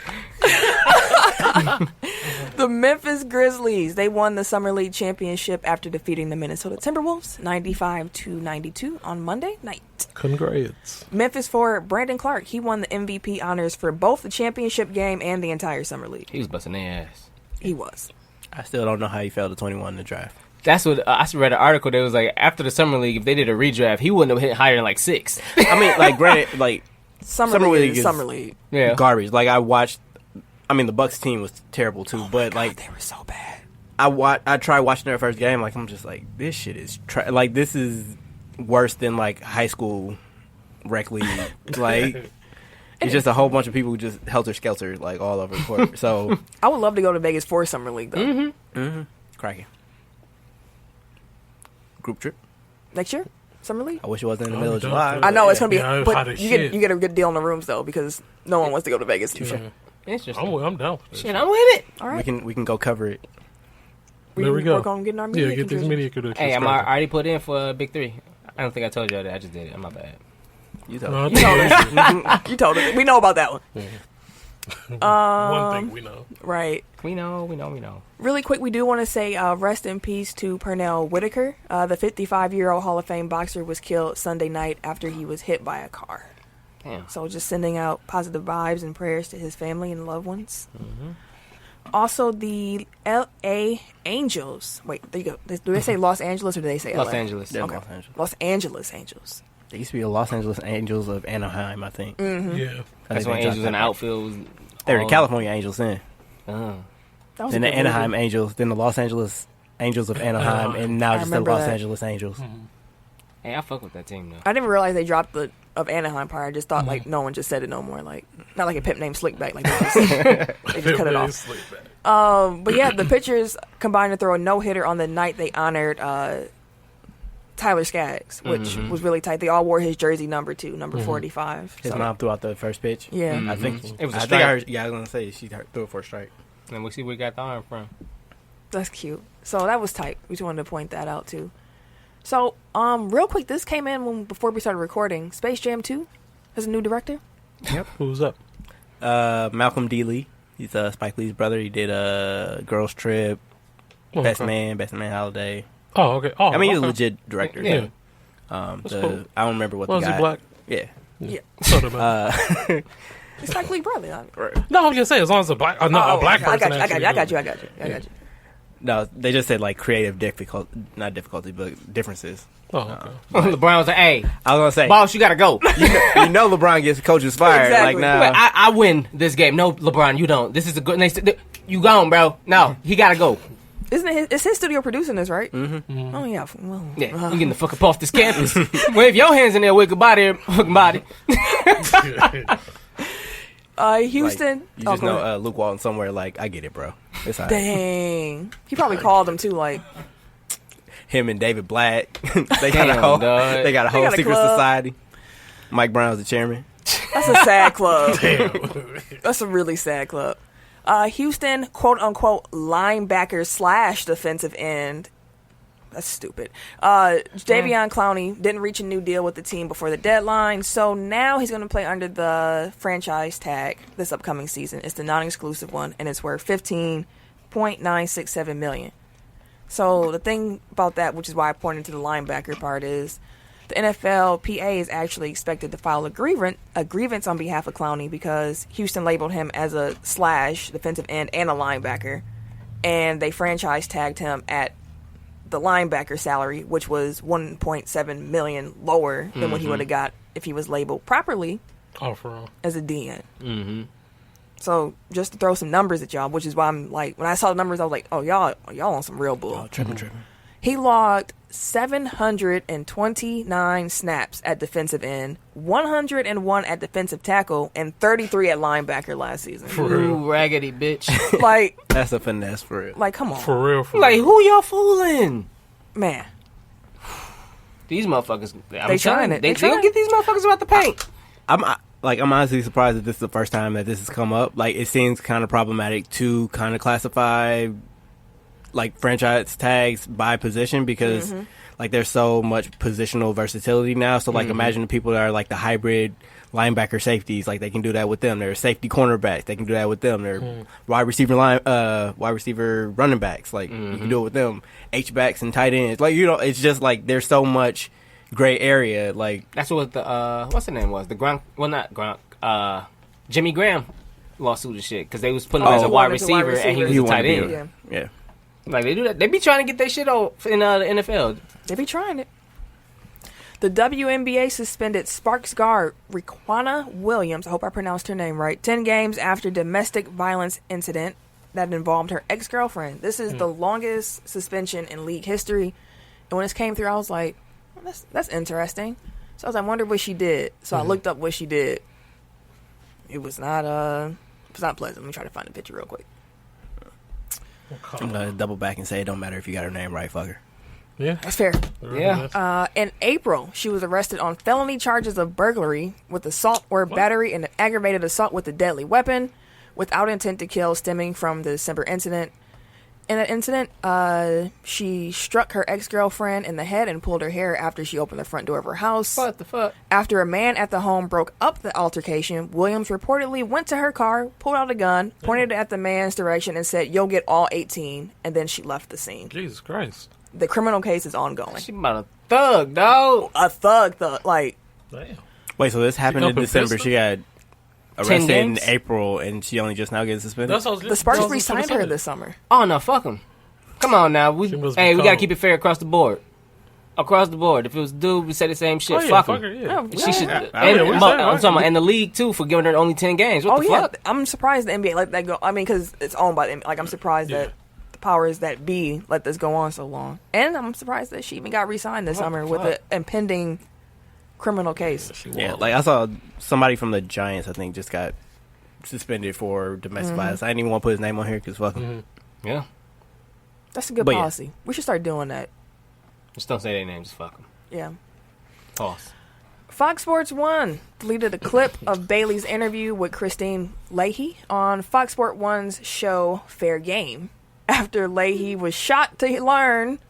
The Memphis Grizzlies, they won the Summer League championship after defeating the Minnesota Timberwolves 95-92 on Monday night. Congrats. Memphis forward Brandon Clark, he won the MVP honors for both the championship game and the entire Summer League. He was busting their ass. He was. I still don't know how he fell to 21 in the draft. That's what I read an article that was like after the summer league, if they did a redraft, he wouldn't have hit higher than like 6. I mean, like, granted, like Summer League League is is- Summer League. Yeah, garbage. Like I watched. I mean, the Bucks team was terrible too. But like, They were so bad. I tried watching their first game. Like I'm just like, this shit is like this is worse than like high school rec league. Like it's just a whole bunch of people who just helter skelter like all over the court. So I would love to go to Vegas for Summer League, though. cracking. Group trip. Next year? Summer League? I wish it wasn't in the Oh, middle of we July. don't. I know it's going to be, Yeah, it was hot but as you shit. get a good deal on the rooms, though, because no one wants to go to Vegas. Yeah. interesting. I'm down for this. Shit, I'm with it. All right. We can go cover it. There we go. Work on getting our media Yeah, get these contributors. media credentials. Hey, I'm cracking. already put in for Big 3. I don't think I told you that. I just did it. I'm my bad. You tell No, me. You told us. We know about that one. one thing we know. Right. We know. Really quick, we do want to say rest in peace to Pernell Whitaker. The 55-year-old Hall of Fame boxer was killed Sunday night after he was hit by a car. Damn. So just sending out positive vibes and prayers to his family and loved ones. Also, the L.A. Angels. Wait, there you go. Do they say Los Angeles or do they say Los LA? Angeles. Yeah, Okay. Los Angeles. Los Angeles Angels. They used to be the Los Angeles Angels of Anaheim, I think. Yeah. I That's think when they dropped Angels in the that. outfield was. They were the all- California Angels then. Oh. That was Then a the good Anaheim movie. Angels, then the Los Angeles Angels of Anaheim, Anaheim. and now I just the remember Los that. Angeles Angels. Hey, I fuck with that team though. I didn't realize they dropped the of Anaheim part. I just thought like no one just said it no more. Like not like a pimp named Slickback. Like they just cut it off. But yeah, the pitchers combined to throw a no hitter on the night they honored Tyler Skaggs, which was really tight. They all wore his jersey number 2, number 45. His So, mom threw out the first pitch. yeah, I think It was a I think strike. I heard, yeah, I was gonna say she threw it for a strike. And we see where we got the arm from. that's cute. So that was tight. We just wanted to point that out too. So, real quick, this came in before we started recording. Space Jam 2 has a new director. Who's up? Malcolm D. Lee. He's Spike Lee's brother. He did Girls Trip, Oh, Best okay. Man Holiday. Oh, okay. Oh, I mean, he's a okay. legit director. Yeah. That's cool. I don't remember what Was the he guy. black? Yeah. Yeah, So the it's Spike Lee brother. no, I was gonna say as long as a black, a black I person. got actually you. I does got you. No, they just said like creative not difficulty, but differences. it. Oh, okay. LeBron was like, "Hey, I was gonna say, boss, you gotta go. you know LeBron gets coaches fired. Exactly. Like now, Wait, I win this game. No, LeBron, you don't. This is a good. You gone, bro. No, he gotta go. Isn't it? It's his studio producing this, right? Mm-hmm. Oh yeah. Well, Yeah, you getting the fuck up off this campus. Wave your hands in there, with goodbye there, body. Houston. like, you oh, just go ahead. know Luke Walton somewhere. Like I get it, bro. It's all right. Dang. He probably called him too. Like, Him and David Black. they got Damn, a whole. dog. They got a whole got a secret club. society. Mike Brown's the chairman. That's a sad club. Damn. That's a really sad club. Houston, quote unquote, linebacker / defensive end. That's stupid. Jadeveon Clowney didn't reach a new deal with the team before the deadline, so now he's going to play under the franchise tag this upcoming season. It's the non-exclusive one, and it's worth $15.967 million. So the thing about that, which is why I pointed to the linebacker part, is the NFLPA is actually expected to file a grievance on behalf of Clowney because Houston labeled him as a / defensive end and a linebacker, and they franchise tagged him at the linebacker salary, which was $1.7 million lower than what he would have got if he was labeled properly as a DN. Mm-hmm. So just to throw some numbers at y'all, which is why I'm like, when I saw the numbers, I was like, oh, y'all on some real bull. Oh, tripping. He logged 729 snaps at defensive end, 101 at defensive tackle, and 33 at linebacker last season. For real. Ooh, raggedy bitch. Like, That's a finesse for real. like, come on, For real. Like, who y'all fooling? man. These motherfuckers. They trying it. They They trying gonna get these motherfuckers about the paint. I'm honestly surprised that this is the first time that this has come up. Like, it seems kind of problematic to kind of classify like franchise tags by position because like there's so much positional versatility now. So like imagine the people that are like the hybrid linebacker safeties, like they can do that with them. They're safety cornerbacks, they can do that with them. They're wide receiver running backs, like you can do it with them. H backs and tight ends, like it's just like there's so much gray area. Like That's what the what's the name was the Gronk? Well, not Gronk. Jimmy Graham lawsuit and shit because they was putting him as a wide receiver and he was a tight end. yeah. Like they do that. They be trying to get their shit off in the NFL. They be trying it. The WNBA suspended Sparks guard Riquna Williams, I hope I pronounced her name right, 10 games after domestic violence incident that involved her ex-girlfriend. This is the longest suspension in league history. And when this came through, I was like, well, that's interesting. So I wonder what she did. So I looked up what she did. It was not pleasant. Let me try to find a picture real quick. I'm gonna double back and say it don't matter if you got her name right, fucker. Yeah. That's fair. Yeah. In April, she was arrested on felony charges of burglary with assault or battery and aggravated assault with a deadly weapon without intent to kill stemming from the December incident. In that incident, she struck her ex-girlfriend in the head and pulled her hair after she opened the front door of her house. What the fuck? After a man at the home broke up the altercation, Williams reportedly went to her car, pulled out a gun, pointed it at the man's direction, and said, "You'll get all 18," and then she left the scene. Jesus Christ. The criminal case is ongoing. She about a thug, dog. A thug, like... Damn. Wait, so this happened in opened December. pistol? She got arrested in games? April, and she only just now getting suspended. That's what I was The Sparks that's what I was re-signed gonna her say. this summer. Oh no, fuck them. Come on now, She must be we gotta cold. keep it fair across the board. Across the board. If it was dude, we say the same shit. Oh, yeah, fuck fuck him. her, yeah. She should. yeah, And, we I'm said it, talking about and the league too for giving her only 10 games. What the fuck? I'm surprised the NBA let that go. I mean, because it's owned by the NBA. Like, I'm surprised that the powers that be let this go on so long. And I'm surprised that she even got re-signed this summer with an impending criminal case. Yeah, like I saw somebody from the Giants, I think, just got suspended for domestic violence. I didn't even want to put his name on here because fuck him. Yeah. That's a good But yeah. policy. We should start doing that. Just don't say their names. Just fuck them. Yeah. Pause. Fox Sports 1 deleted a clip of Bailey's interview with Christine Leahy on Fox Sports 1's show Fair Game after Leahy was shocked to learn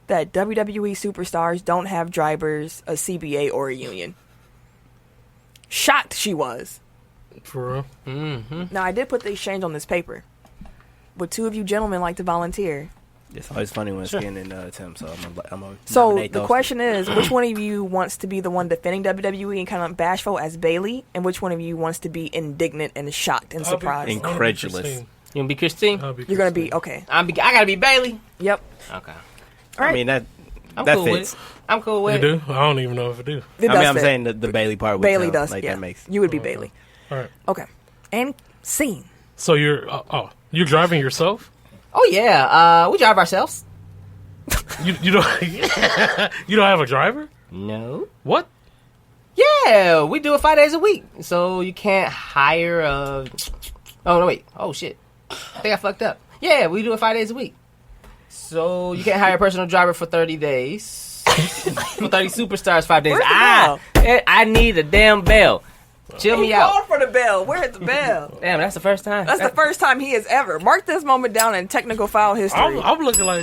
that WWE superstars don't have drivers, a CBA, or a union. Shocked she was. For real. Mm-hmm. Now, I did put the exchange on this paper. Would two of you gentlemen like to volunteer? It's always funny when it's Skin and Tim, so I'm gonna So nominate the those question is, which one of you wants to be the one defending WWE and kind of bashful as Bailey, and which one of you wants to be indignant and shocked and surprised? Incredulous. You gonna be Christine? You're gonna be okay. I gotta be Bailey. Yep. Okay. All I right. mean that I'm that cool fits. with it. I'm cool with You it. do? I don't even know if I do. It I does mean, I'm fit. saying the Bailey part. Would Bailey sound does. like Yeah. that makes. You would be Bailey. All right. Okay. And scene. So you're you're driving yourself? Oh yeah. We drive ourselves. You don't you don't have a driver? No. What? Yeah, we do it 5 days a week. So you can't hire a... Oh, no, wait. Oh, shit. I think I fucked up. Yeah, we do it 5 days a week. So you can't hire a personal driver for 30 days. For 30 superstars, 5 days. Where's the bell? I need a damn bell. Chill me He out. called for the bell. Where's the bell? Damn, that's the first time. That's the first time he has ever. Mark this moment down in technical foul history. I'm looking like...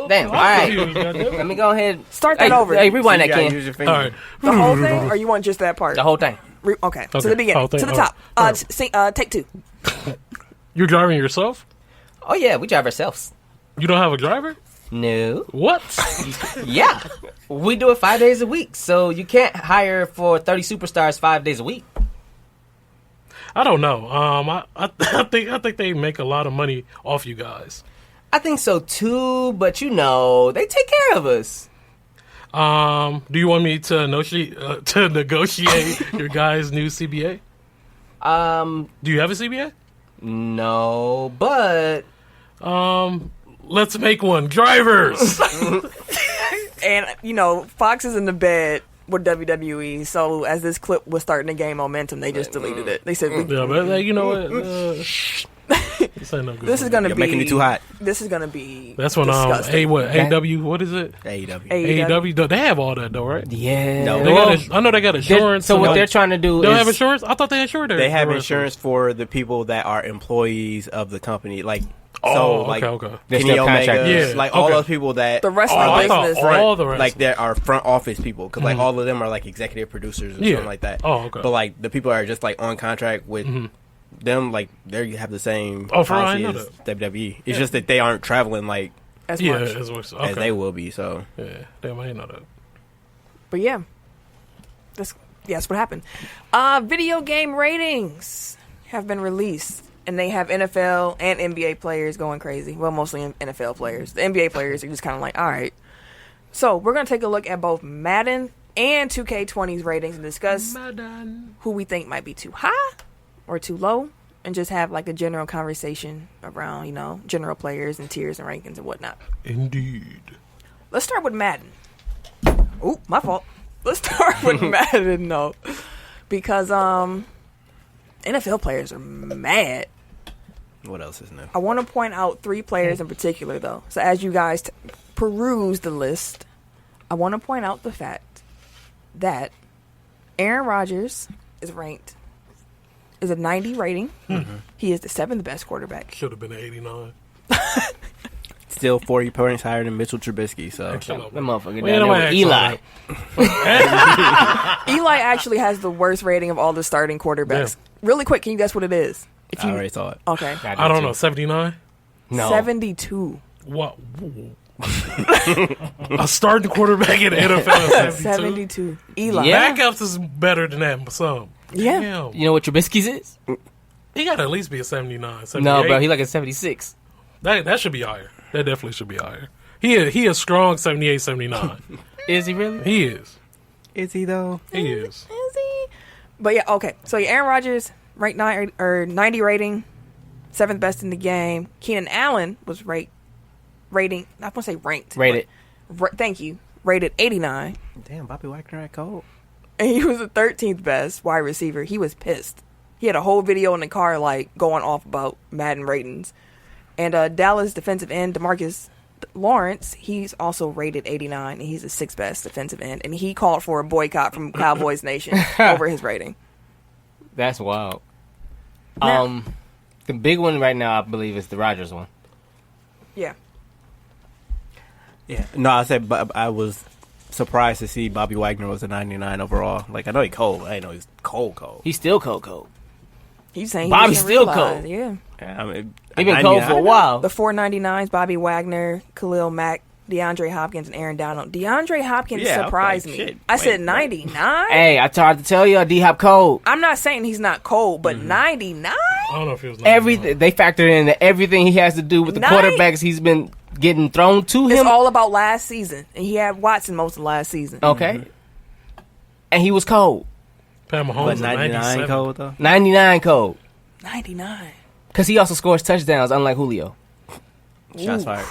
Damn, all right. Let me go ahead. Start that over. Hey, rewind You that, gotta Ken. use your All finger. right. The whole thing, or you want just that part? The whole thing. Okay. To the beginning. Whole thing. To the All top. right. Take 2. You're driving yourself? Oh, yeah, we drive ourselves. You don't have a driver? No. What? Yeah. We do it 5 days a week, so you can't hire for 30 superstars 5 days a week. I don't know. I think they make a lot of money off you guys. I think so, too, but they take care of us. Do you want me to negotiate your guys' new CBA? Do you have a CBA? No, but... Let's make one. Drivers! And, Fox is in the bed with WWE, so as this clip was starting to gain momentum, they just deleted it. They said, Yeah, but you know what? This ain't no good. this is going to You're be... making it too hot. This is going to be That's when disgusting. AW, what is it? AEW. AEW. They have all that though, right? Yeah. No. I know they got insurance. So what and they're trying to do they don't is... have insurance? I thought they insured their They have wrestlers. insurance for the people that are employees of the company. Like, Oh, like okay. They're Kenny still Omega, contractors. Yeah, like all okay. those people that The wrestling I thought business. all the rest. like there are front office people because like all of them are like executive producers or Yeah. something like that. Oh, okay. But like the people that are just like on contract with them, like they have the same Oh, for real? I policy know as WWE. It's just that they aren't traveling like as Yeah, much. as as they will be. So Yeah, damn, I didn't know that. But yeah, that's what happened. Video game ratings have been released, and they have NFL and NBA players going crazy. Well, mostly NFL players. The NBA players are just kind of like, all right. So we're going to take a look at both Madden and 2K20's ratings and discuss who we think might be too high or too low, and just have like a general conversation around, general players and tiers and rankings and whatnot. Indeed. Let's start with Madden. Ooh, my fault. Let's start with Madden, though. Because NFL players are mad. what else is new? I want to point out 3 players in particular, though. So as you guys peruse the list, I want to point out the fact that Aaron Rodgers is a 90 rating. He is the 7th best quarterback. Should have been 89. Still 40 points higher than Mitchell Trubisky. So That motherfucker Well, down there with Eli. Eli actually has the worst rating of all the starting quarterbacks. Really quick, can you guess what it is? I already saw it. Okay. I don't know. 79. No. 72. What? A starting quarterback in the NFL is 72. 72. Eli. Yeah. Backups is better than that. Some. Yeah. Damn. You know what Trubisky's is? He got to at least be a 79. 78. No, bro. He like a 76. That should be higher. That definitely should be higher. He is strong 78, 79. Is he really? He is. Is he though? He is. Is he? But yeah, okay. So Aaron Rodgers, ranked 90 rating, 7th best in the game. Keenan Allen was rating. I want to say ranked. Rated. Thank you. Rated 89, Damn, Bobby Wagner at cold. and he was the 13th best wide receiver. He was pissed. He had a whole video in the car like going off about Madden ratings. And Dallas defensive end DeMarcus Lawrence, he's also rated 89, and he's the 6th best defensive end. And he called for a boycott from Cowboys Nation over his rating. That's wild. Now- The big one right now, I believe, is the Rodgers one. Yeah. Yeah. No, I said, but I was surprised to see Bobby Wagner was a 99 overall. Like I know he's cold. I didn't know he's cold. He's still cold. He's saying Bobby's he still realize, cold. Yeah. I mean, He been cold for a while. The 499s, Bobby Wagner, Khalil Mack, DeAndre Hopkins, and Aaron Donald. DeAndre Hopkins Yeah, surprised okay, me. shit. I said Wait, 99? Hey, I tried to tell you, D-Hop cold. I'm not saying he's not cold, but 99? I don't know if he was 99. Everything they factor in everything he has to do with the Nine- quarterbacks he's been getting thrown to It's him. all about last season. And he had Watson most of last season. Okay, and he was cold. Pat Mahomes But is 99 97. cold though. 99 cold. 99. Because he also scores touchdowns, unlike Julio. Shots Ooh. fired.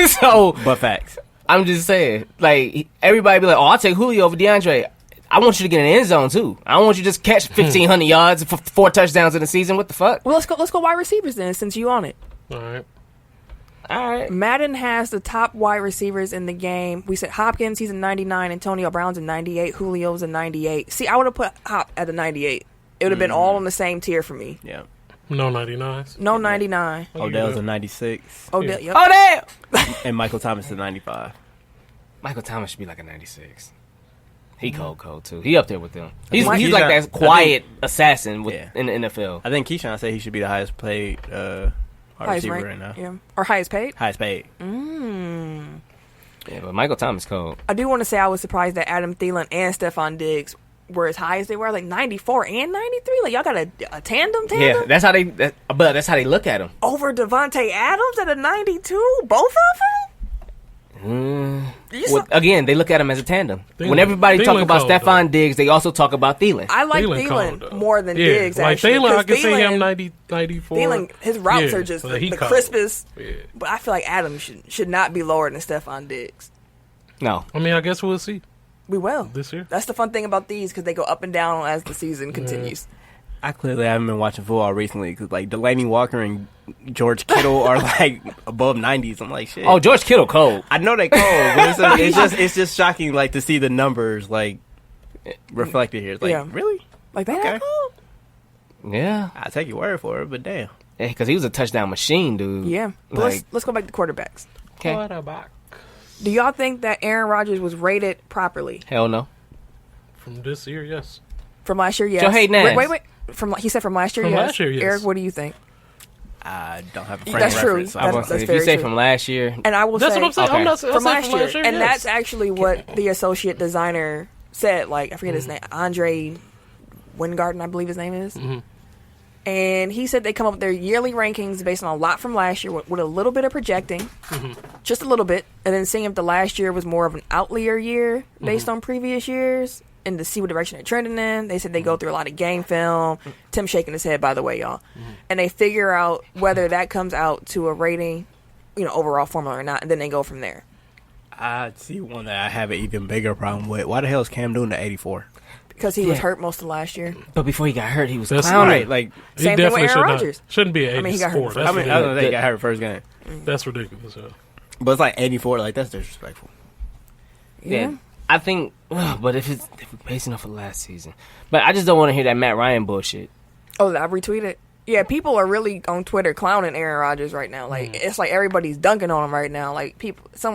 So But facts. I'm just saying, like, everybody be like, "Oh, I'll take Julio over DeAndre." I want you to get in the end zone too. I don't want you to just catch 1,500 yards for 4 touchdowns in the season. What the fuck? Well, let's go wide receivers then, since you on it. All right. All right. Madden has the top wide receivers in the game. We said Hopkins, he's a 99. Antonio Brown's a 98. Julio's a 98. See, I would have put Hop at a 98. It would have been all on the same tier for me. Yeah. No 99s. No 99. Odell's a 96. Odell, yep. Oh, damn! And Michael Thomas is a 95. Michael Thomas should be like a 96. He cold too. He up there with them. He's Keyshawn- like that quiet I assassin Yeah. in the NFL. I think Keyshawn said he should be the highest paid wide Highest receiver rank, right now. yeah. Or highest paid. Highest paid. Yeah, but Michael Thomas cold. I do want to say I was surprised that Adam Thielen and Stephon Diggs were as high as they were, like 94 and 93. Like, y'all got a tandem? Yeah, that's how they. But that's how they look at him. Over Devontae Adams at a 92? Both of them? Again, they look at him as a tandem. Thielen- When everybody talk Thielen about cold, Stephon Diggs, they also talk about Thielen. I like Thielen Thielen cold, though. more than Yeah, Diggs, like actually. Thielen, I 'cause can see him Thielen- 90, 94. Thielen, his routes Yeah, are just so he the cold. crispest. Yeah. But I feel like Adams should not be lower than Stephon Diggs. No, I mean, I guess we'll see We will. this year. That's the fun thing about these, because they go up and down as the season continues. I clearly haven't been watching football recently because like Delaney Walker and George Kittle are like above 90s. I'm like, shit. oh, George Kittle cold. I know they cold, but it's just shocking like to see the numbers like reflected here. It's like, Yeah. really? Like that? Okay. Yeah, I'll take your word for it, but damn. because he was a touchdown machine, dude. Yeah. But Like, let's go back to quarterbacks. okay. Quarterback. Do y'all think that Aaron Rodgers was rated properly Hell no. From this year, yes. from last year? Yes. Joe Hayden ass. Wait. He said from last year. From yes. last year, yes. Eric, what do you think? I don't have a frame That's of true. reference. So I was That's gonna say, if very you say true. from last year, And I will That's say what I'm saying. Okay. I'm not saying from from last year, and yes. that's actually what the associate designer said. Like, I forget his name, Andre Wingarden, I believe his name is. And he said they come up with their yearly rankings based on a lot from last year with a little bit of projecting, just a little bit, and then seeing if the last year was more of an outlier year based on previous years, and to see what direction they're trending in. They said they go through a lot of game film. Tim shaking his head, by the way, y'all. And they figure out whether that comes out to a rating, overall formula or not, and then they go from there. I see one that I have an even bigger problem with. Why the hell is Cam doing the 84? Because he was hurt most of last year. but before he got hurt, he was That's clowning. Right, like He Same thing with definitely Aaron Rodgers. shouldn't be an I mean, he got hurt 84. first. That's I mean, I ridiculous. don't think he got hurt first game, That's ridiculous. Yeah. but it's like 84. Like that's disrespectful. Yeah. I think, but if we're basing off of last season, but I just don't want to hear that Matt Ryan bullshit. Oh, I retweeted. Yeah, people are really on Twitter clowning Aaron Rodgers right now. Like, it's like everybody's dunking on him right now. Like,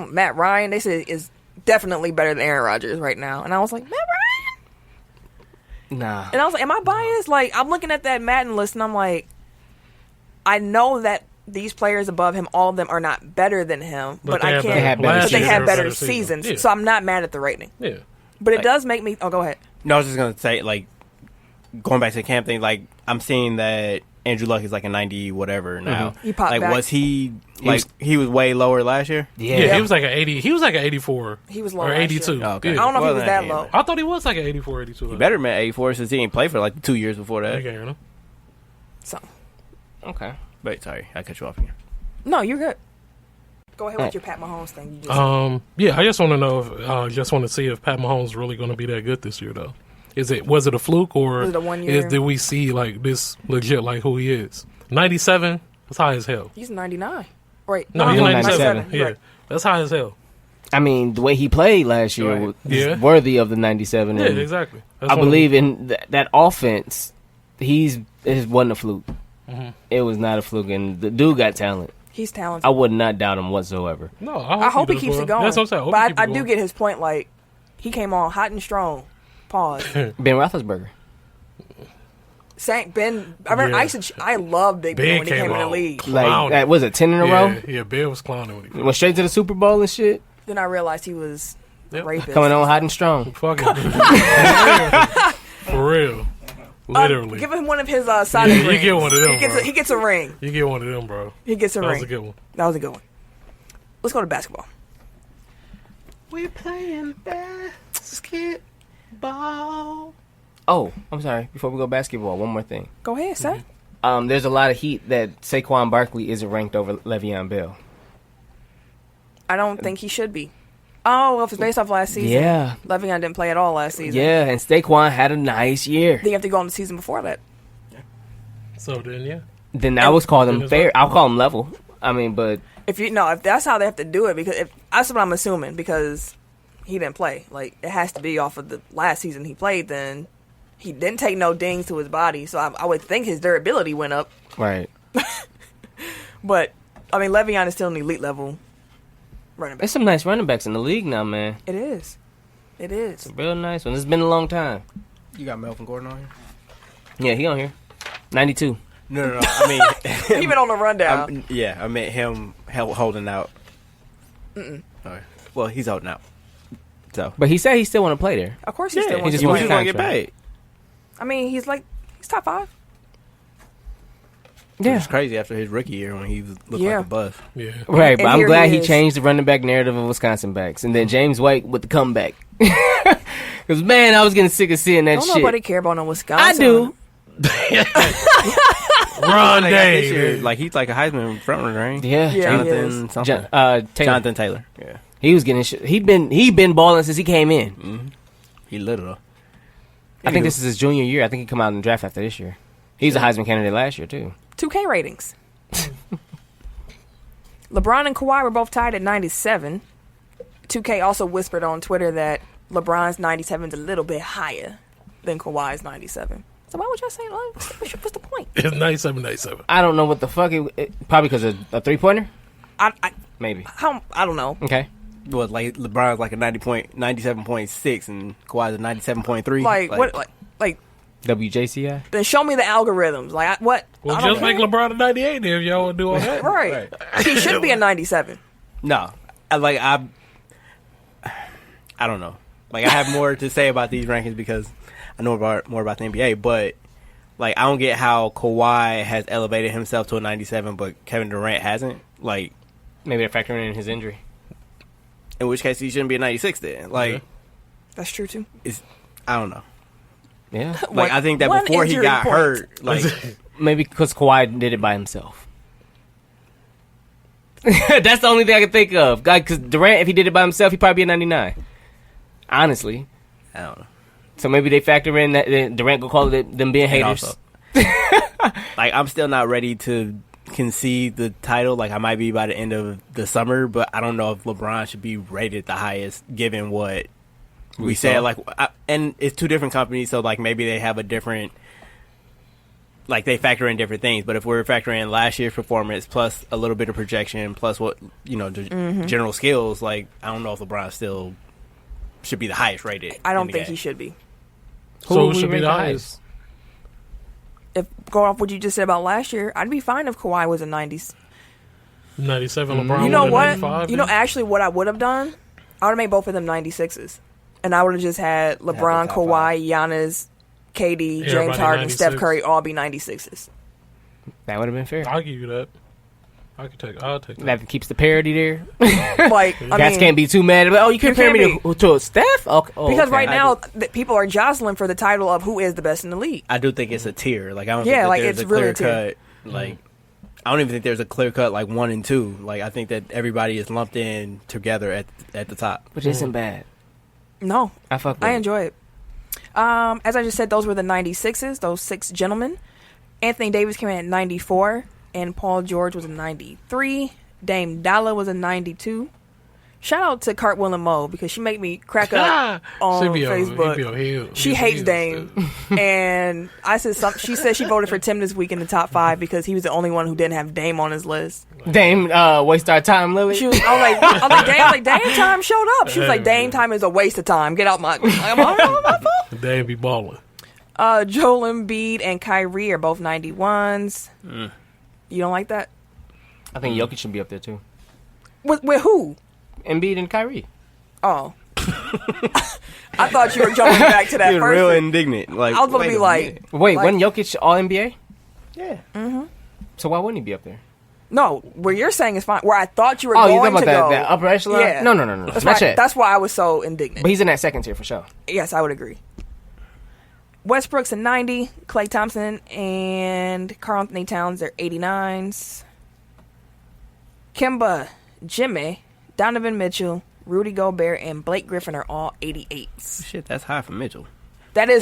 Matt Ryan, they said is definitely better than Aaron Rodgers right now. And I was like, Matt Ryan? Nah. And I was like, am I biased? Like, I'm looking at that Madden list and I'm like, I know that these players above him, all of them are not better than him, but I can't. better But they seasons. have better seasons, Yeah. so I'm not mad at the rating. Yeah. But it Like- does make me. Oh, go ahead. No, I was just gonna say like going back to the Cam thing. Like I'm seeing that Andrew Luck is like a 90 whatever now. He popped like back. was he like he was way lower last year? Yeah. Yeah, he was like an 80. He was like an 84. He was low or last 82. year. Oh, okay. Yeah. I don't know if he Well, was then that I low. can't- I thought he was like an 84, 82. He better than 84 since he didn't play for like 2 years before that. Okay, you know? So, Okay. Wait, sorry, I cut you off again. no, you're good. Go ahead with your Pat Mahomes thing. You just Yeah, I just want to know if just want to see if Pat Mahomes is really going to be that good this year, though. Was it a fluke or Was it a 1 year? did we see like this legit like who he is? 97, that's high as hell. He's 99. Wait, No, he's 97. 97. Yeah, Right. that's high as hell. I mean, the way he played last year Right. was Yeah. worthy of the 97. Yeah, and exactly. That's I what believe in that offense. It wasn't a fluke. It was not a fluke, and the dude got talent. He's talented. I would not doubt him whatsoever. No, I hope he does keeps well. it going. That's what I'm saying. hope he But keep I it do going. get his point. Like, he came on hot and strong. Pause. Ben Roethlisberger. Ben. I remember Yeah. I loved Big Ben Ben when he came in the on league. Like, clowning. that was it 10 in a row? Yeah, Ben was clowning when he came. Went straight to the Super Bowl and shit. Then I realized he was a Yep. rapist. Coming on hot and strong. Fucking for real. Literally. Give him one of his Sonic You rings. get one of them, He bro. gets a ring. You get one of them, bro. He gets a That ring. was a good one. That was a good one. Let's go to basketball. We're playing basketball. Oh, I'm sorry. Before we go basketball, one more thing. Go ahead, sir. There's a lot of heat that Saquon Barkley isn't ranked over Le'Veon Bell. I don't think he should be. Oh, well, if it's based off last season. Yeah. Le'Veon didn't play at all last season. Yeah, and Saquon had a nice year. Then you have to go on the season before that. So then, yeah. Then I would call them And fair. I'll call them level. I mean, but if that's how they have to do it, because that's what I'm assuming, because he didn't play. Like, it has to be off of the last season he played. Then he didn't take no dings to his body, so I would think his durability went up. right. But I mean, Le'Veon is still an elite level running back. There's some nice running backs in the league now, man. It is. It is. Real nice one. It's been a long time. You got Melvin Gordon on here? Yeah, he on here. 92. No. I mean, Even on the rundown. I meant him holding out. Mm-mm. Okay. Well, he's holding out. So, But he said he still want to play there. Of course, he still he wants just to wants play. to want to get paid. I mean, he's top 5. Yeah. It's crazy after his rookie year when he looked like a bust. Yeah. Right, but And I'm here glad he he is. changed the running back narrative of Wisconsin backs. And then James White with the comeback. Because, man, I was getting sick of seeing that Don't shit. nobody care about no Wisconsin. I do. Run, Like, this Dave. year, like he's like a Heisman frontrunner, right? Yeah. Yeah. Jonathan something. Taylor. Jonathan Taylor. Yeah, He was getting shit. He been balling since he came in. he little. I think this is his junior year. I think he come out in the draft after this year. He was a Heisman candidate last year, too. 2K ratings. LeBron and Kawhi were both tied at 97. 2K also whispered on Twitter that LeBron's 97 is a little bit higher than Kawhi's 97. So why would y'all say, what's the point? It's 97. I don't know what the fuck. Probably because of a three-pointer? I Maybe. I don't know. Okay. Well, like LeBron's like a 97.6 and Kawhi's a 97.3. Like what? Like WJCI? then show me the algorithms. Like what? Well, I don't just make care. LeBron a 98 if y'all want to do all that. Right. He should be a 97. No, I don't know. Like I have more to say about these rankings because I know more about the NBA, but like I don't get how Kawhi has elevated himself to a 97, but Kevin Durant hasn't. Like Maybe they're factoring in his injury. in which case he shouldn't be a 96 then. Like That's true too. I don't know. Yeah. Like I think that one before he injury got point. hurt, like Maybe because Kawhi did it by himself. That's the only thing I can think of. Because Durant, if he did it by himself, he'd probably be a 99. Honestly. I don't know. So maybe they factor in that Durant will call it them being And haters. also, like I'm still not ready to concede the title. Like I might be by the end of the summer, but I don't know if LeBron should be rated the highest given what we said. saw. Like, and it's two different companies, so like maybe they have a different. Like they factor in different things, but if we're factoring in last year's performance plus a little bit of projection plus what the general skills, like I don't know if LeBron still should be the highest rated. I don't in the think game. he should be. Who So would it we should be rate the the highest. If going off what you just said about last year, I'd be fine if Kawhi was a 90s. 97 LeBron. You know with a what? 95, You know, then? actually, what I would have done, I would have made both of them 96s, and I would have just had LeBron, top Kawhi, Giannis, KD, James Everybody Harden, Steph 96. Curry all be 96s. That would have been fair. I'll give you that. I'll take that. That keeps the parity there. Like, I Guys mean, can't be too mad. Oh, you compare me to Steph? Okay. Oh, because okay. right now people are jostling for the title of who is the best in the league. I do think it's a tier. Like I don't Yeah, think that like, there's it's a really clear a tier. cut. Like I don't even think there's a clear cut like 1 and 2. Like I think that everybody is lumped in together at the top. Which isn't bad. No, I fuck with I it. enjoy it. As I just said, those were the 96s, those 6 gentlemen. Anthony Davis came in at 94, and Paul George was a 93. Dame Dalla was a 92. Shout out to Cartwheel and Mo because she made me crack up on Facebook. She hates Dame, and I said something. She said she voted for Tim this week in the top 5 because he was the only one who didn't have Dame on his list. Dame waste our time, Lily. I was like, Dame time showed up. She was like, Dame time is a waste of time. Get out my. I'm my fault. Dame be balling. Joel Embiid and Kyrie are both 91s. You don't like that? I think Jokic should be up there too. With who? Embiid and Kyrie. Oh. I thought you were jumping back to that You're first. real indignant. Like I was going to wait be a like, minute. Wait, Like- wasn't Jokic all NBA? Yeah. So why wouldn't he be up there? no, where you're saying is fine. Where I thought you were Oh, you going talking to about go. that upper echelon? Yeah. No. That's why I was so indignant. But he's in that second tier for sure. Yes, I would agree. Westbrook's a 90. Klay Thompson and Karl Anthony Towns, they're 89s. Kemba, Jimmy, Donovan Mitchell, Rudy Gobert, and Blake Griffin are all 88s. Shit, that's high for Mitchell. That is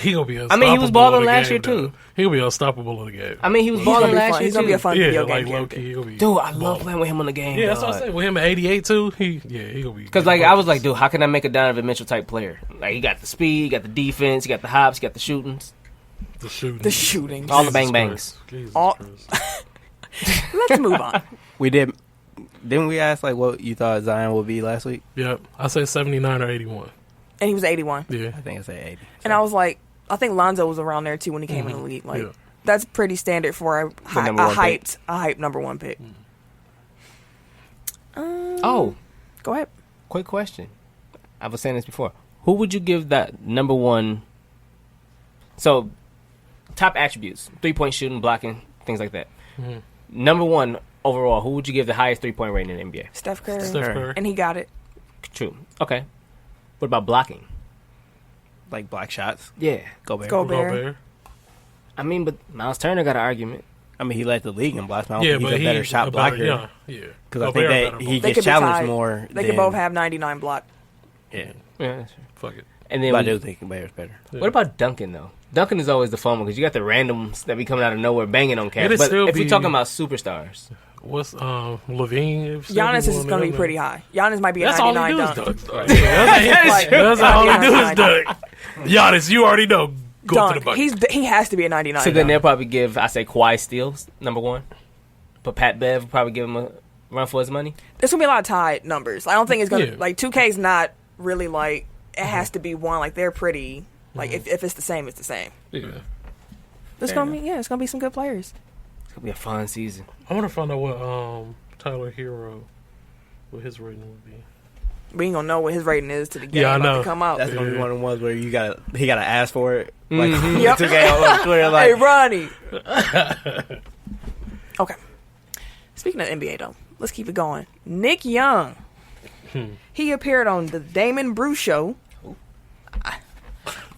He gonna be unstoppable. I mean, he was balling in the last game, year, too. though. He gonna be unstoppable in the game. I mean, he was He's gonna balling be last fun. year He's gonna be a too. fun Yeah, video like game low character. key, he gonna be. Dude, I love balling. playing with him on the game. Yeah, that's what I said. With him at 88 too, he gonna be. Because like I was like, dude, how can I make a Donovan Mitchell type player? Like he got the speed, he got the defense, he got the hops, he got the shootings, the shooting, all all the bang bangs. All- Let's move on. We didn't we ask like what you thought Zion would be last week? Yep, I said 79 or 81. And he was 81. Yeah, I think I said 80. And I was like, I think Lonzo was around there too when he came in the league. Like, Yeah. that's pretty standard for a number one pick. hyped number one pick. Oh, Go ahead. quick question. I was saying this before. Who would you give that number one? So, top attributes: 3-point shooting, blocking, things like that. Number one overall, who would you give the highest 3-point rating in the NBA? Steph Curry. Steph Curry. And he got it. True. Okay. What about blocking? Like block shots. Yeah. Gobert. Gobert. I mean, but Miles Turner got an argument. I mean, he led the league in blocks. I don't Yeah, think but he's a better shot blocker. Yeah. Because I think Gobert that better he blocker. They gets could be challenged tied. more. They could both have 99 block. Yeah. Yeah, that's true. Fuck it. And then But I do think Gobert's better. Yeah. what about Duncan though? Duncan is always the fun one because you got the randoms that be coming out of nowhere banging on cats. It'd But still if we're be- talking about superstars, What's Levine? Giannis is going to be pretty high. Giannis might be a That's all 99 he do is dunk. dunk. That's all he do is dunk. Giannis, you already know. Go to the Dunk. bucket. He has to be a 99 so then dunk. they'll probably give I say Kawhi Steele's number one, but Pat Bev will probably give him a run for his money. There's going to be a lot of tied numbers. I don't think it's going to, Yeah. like, 2K's not really like, it has to be one. Like, they're pretty, like, if it's the same, it's the same. Yeah. It's Fair going to be, it's going to be some good players. It's gonna be a fun season. I want to find out what Tyler Hero, what his rating would be. We ain't going to know what his rating is to the game Yeah, I about know. to come out. That's gonna be Yeah. one of the ones where he gotta ask for it. Like Yep. 2K on Twitter, like Hey, Ronnie. Okay. Speaking of NBA, though, let's keep it going. Nick Young. He appeared on the Damon Bruce show,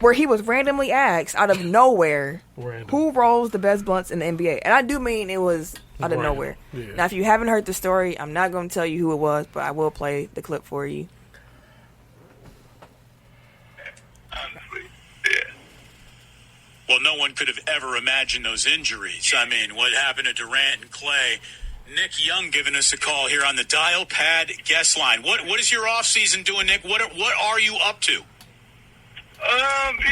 where he was randomly asked out of nowhere, Random. who rolls the best blunts in the NBA? And I do mean it was out of Random. nowhere. Yeah. Now, if you haven't heard the story, I'm not going to tell you who it was, but I will play the clip for you. Honestly, yeah. Well, no one could have ever imagined those injuries. I mean, what happened to Durant and Clay? Nick Young giving us a call here on the dial pad guest line. What is your off season doing, Nick? What are you up to? Trying to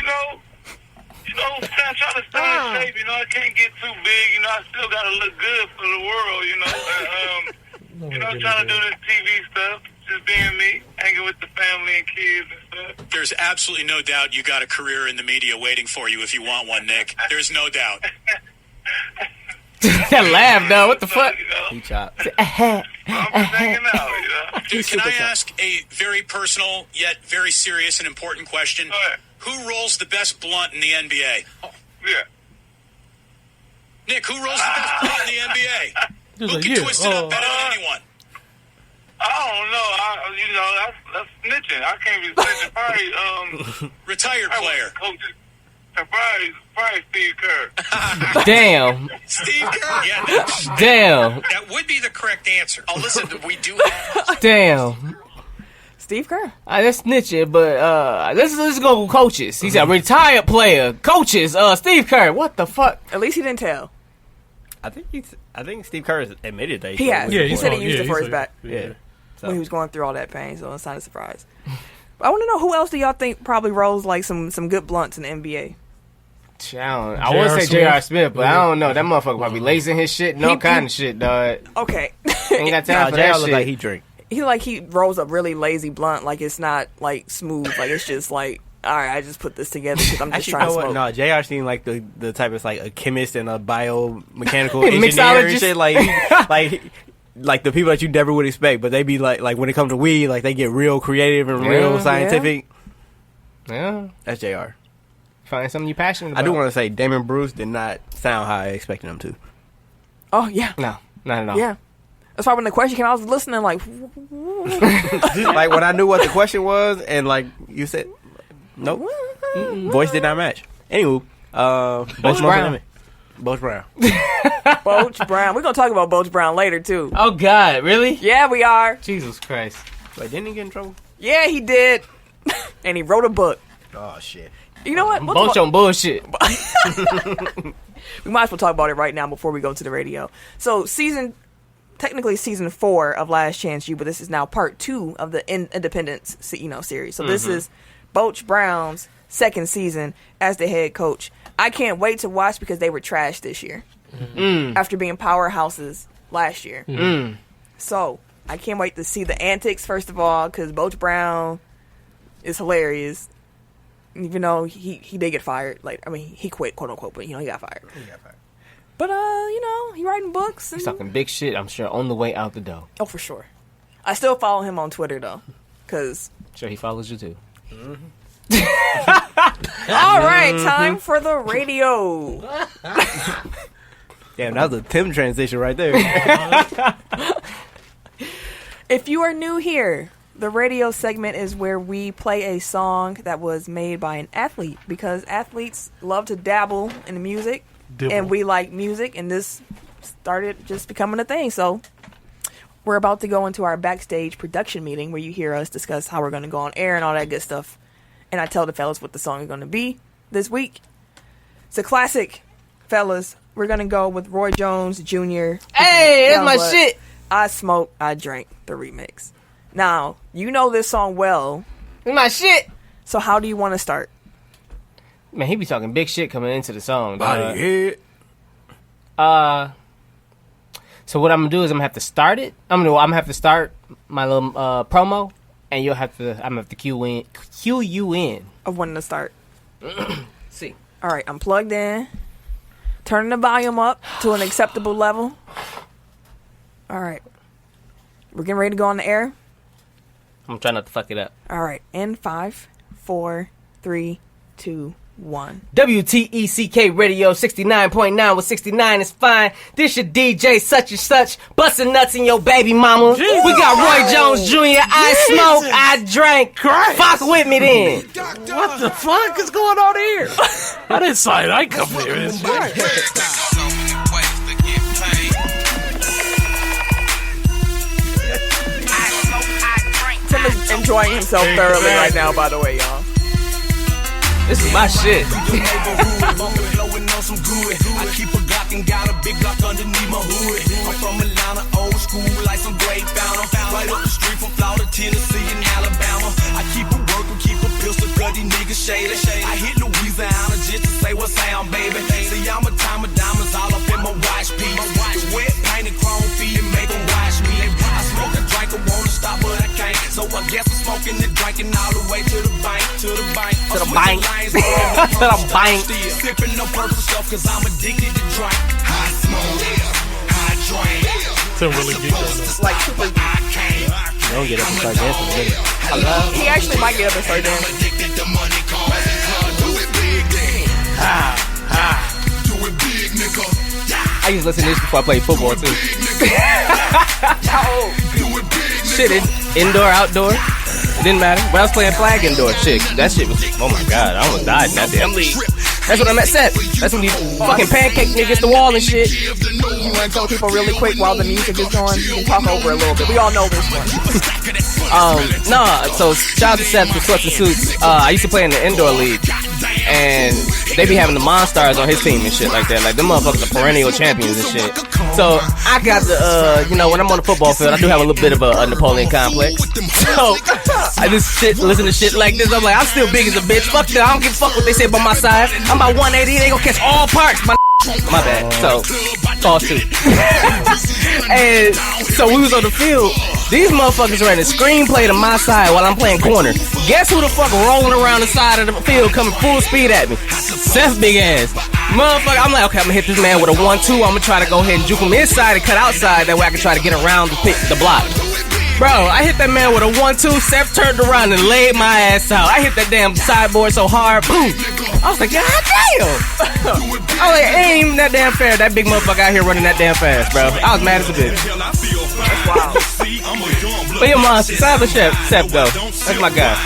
stay in shape. I can't get too big. I still got to look good for the world. Trying to do this TV stuff. Just being me, hanging with the family and kids and stuff. There's absolutely no doubt you got a career in the media waiting for you if you want one, Nick. There's no doubt. That laugh, though. What the fuck? he chopped. I'm just hanging out. Dude, can I ask a very personal yet very serious and important question? Go ahead. Who rolls the best blunt in the NBA? Yeah. Nick, who rolls the best blunt in the NBA? Who like, can yeah, twist it up better than anyone? I don't know. That's snitching. I can't be snitching. Probably, Retired player. coaches. Probably Steve Kerr. Damn. Steve Kerr. Yeah, Damn. that would be the correct answer. Oh, listen, we do have... Damn. Steve Kerr. That's snitching, but let's go with coaches. He's a retired player. Coaches, Steve Kerr. What the fuck? At least he didn't tell. I think Steve Kerr has admitted that He has. Yeah, He said he used it for his said- back Yeah. So, when he was going through all that pain, so it's not a surprise. But I want to know, who else do y'all think probably rolls like some good blunts in the NBA? I would say J.R. Smith, but I don't know. That motherfucker probably lacing his shit and all kind of shit, dog. Okay. Ain't got time for that JR shit. look like he drink. he rolls a really lazy blunt, like it's not like smooth, like it's just like, all right, I just put this together because I'm just Actually, trying to you know smoke. what? No, JR seemed like the type of like a chemist and a biomechanical engineer and Mixologist. shit. Like the people that you never would expect, but they be like when it comes to weed, like they get real creative and real Yeah. scientific. Yeah. That's JR. Find something you're passionate about. I do want to say Damon Bruce did not sound how I expected him to. Oh yeah, No, not at all. yeah. That's why when the question came, I was listening like, Like when I knew what the question was, and like you said, nope, voice did not match. Anywho, Boach Brown. Boach Brown. Boach Brown. We're gonna talk about Boach Brown later too. Oh, God. Really? Yeah, we are. Jesus Christ. Wait, didn't he get in trouble? Yeah, he did. And he wrote a book. Oh shit. You know what? Both on bullshit. We might as well talk about it right now before we go to the radio. So technically season 4 of Last Chance U, but this is now part 2 of the Independence, series. So this is Boach Brown's second season as the head coach. I can't wait to watch because they were trash this year after being powerhouses last year. So I can't wait to see the antics, first of all, because Boach Brown is hilarious. Even though he did get fired. He quit, quote unquote, but he got fired. But he writing books. He's talking big shit, I'm sure, on the way out the door. Oh, for sure. I still follow him on Twitter though, because sure he follows you too. All right, time for the radio. Damn, that was a Tim transition right there. If you are new here, the radio segment is where we play a song that was made by an athlete, because athletes love to dabble in music, and we like music, and this started just becoming a thing. So we're about to go into our backstage production meeting where you hear us discuss how we're going to go on air and all that good stuff. And I tell the fellas what the song is going to be this week. It's a classic, fellas. We're going to go with Roy Jones Jr. Hey, that's my shit. I Smoke, I Drank, the remix. Now, you know this song well. It's my shit. So how do you want to start? Man, he be talking big shit coming into the song. Body hit. So what I'm gonna do is I'm gonna have to start it. I'm gonna have to start my little promo, and I'm gonna have to cue you in Of when to start. See. All right, I'm plugged in. Turning the volume up to an acceptable level. All right. We're getting ready to go on the air. I'm trying not to fuck it up. All right. In 5, 4, 3, 2, 1. WTECK Radio 69.9 with 69 is fine. This your DJ such and such, busting nuts in your baby mama. Jesus. We got Roy Jones Jr. I smoke, I drank. Christ. Fuck with me then. What the fuck is going on here? I didn't sign. I come here. And Tim is enjoying himself thoroughly right now, by the way, y'all. This is my shit. I keep a Glock and got a big Glock underneath my hood. I'm from Atlanta, old school, like some great founder. Right up the street from Florida, Tennessee, and Alabama. I keep a work and keep a pistol, cause these niggas shady. I hit Louisiana just to say what's sound, baby. See, I'm a time of diamonds all up in my watch piece. The wet painted chrome feet and make them watch me. I smoke and drink, I wanna stop, but I can't. So I guess I'm smoking and drinking all the way to the bank, to the bank. To the bank. To the bank. Sipping no purple stuff, cause I'm addicted to drink. I smoke, I drink. Tim really geeked on Like, super. Don't get up and start dancing. Really. He actually might get up and start dancing. Addicted to money, cars, and cars. Do it big, then. Do it big, nigga. I used to listen to this before I played football too. Shit, it's indoor, outdoor. It didn't matter. When I was playing flag indoor, shit, that shit was, oh my god, I almost died in that damn league. That's what I met Seth. That's when these fucking pancake niggas the wall and shit. You want to tell people really quick while the music is going? You can talk over a little bit. We all know this one. So shout out to Seth for Sweats and Suits. I used to play in the indoor league, and they be having the Monstars on his team and shit like that. Like, them motherfuckers are perennial champions and shit. So I got the, when I'm on the football field, I do have a little bit of a Napoleon complex. So I just listen to shit like this. I'm like, I'm still big as a bitch. Fuck that. I don't give a fuck what they say about my size. I'm about 180. They gonna catch all parts. My bad. So, pause too. And so we was on the field. These motherfuckers ran a screenplay to my side while I'm playing corner. Guess who the fuck rolling around the side of the field coming full speed at me? Seth big ass. Motherfucker, I'm like, okay, I'm gonna hit this man with a 1-2. I'm gonna try to go ahead and juke him inside and cut outside. That way I can try to get around the block. Bro, I hit that man with a 1-2. Seth turned around and laid my ass out. I hit that damn sideboard so hard. Boom. I was like, God damn. I was like, it ain't even that damn fair. That big motherfucker out here running that damn fast, bro. I was mad as a bitch. Wow. But your monster. Shout out to Seth, though. That's my guy.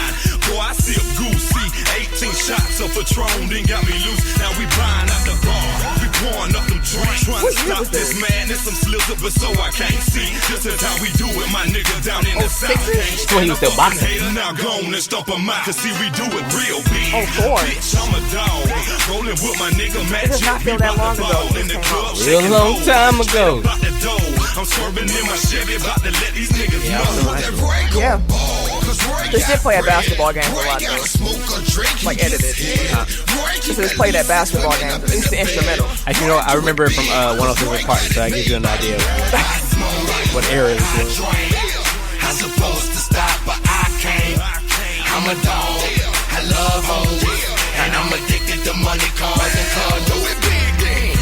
Boy, I sip goosey. 18 shots of Patron, then got me loose. Now we buying out the bar. We pouring up them drinks. Trying to stop this madness, some slizzard, but so I can't see. This is how we do it, my nigga down in the South. That's when he was still boxing. Now go on and stomp him out, cause see we do it real big. Oh, four. Bitch, I'm a dog. Rolling with my nigga Matt. It does not feel that long ago. Real long time ago. I'm swerving in my Chevy, about to let these niggas know. Yeah. This did play at basketball games a lot though. Like edited. This is played at basketball games. At least the instrumental. Actually, you know, I remember it from 106 Park, so I give you an idea of what era it was. I'm supposed to stop, but I can't. I'm a dog. I love hoes, and I'm addicted to money, cars, and cars. Do it big, then.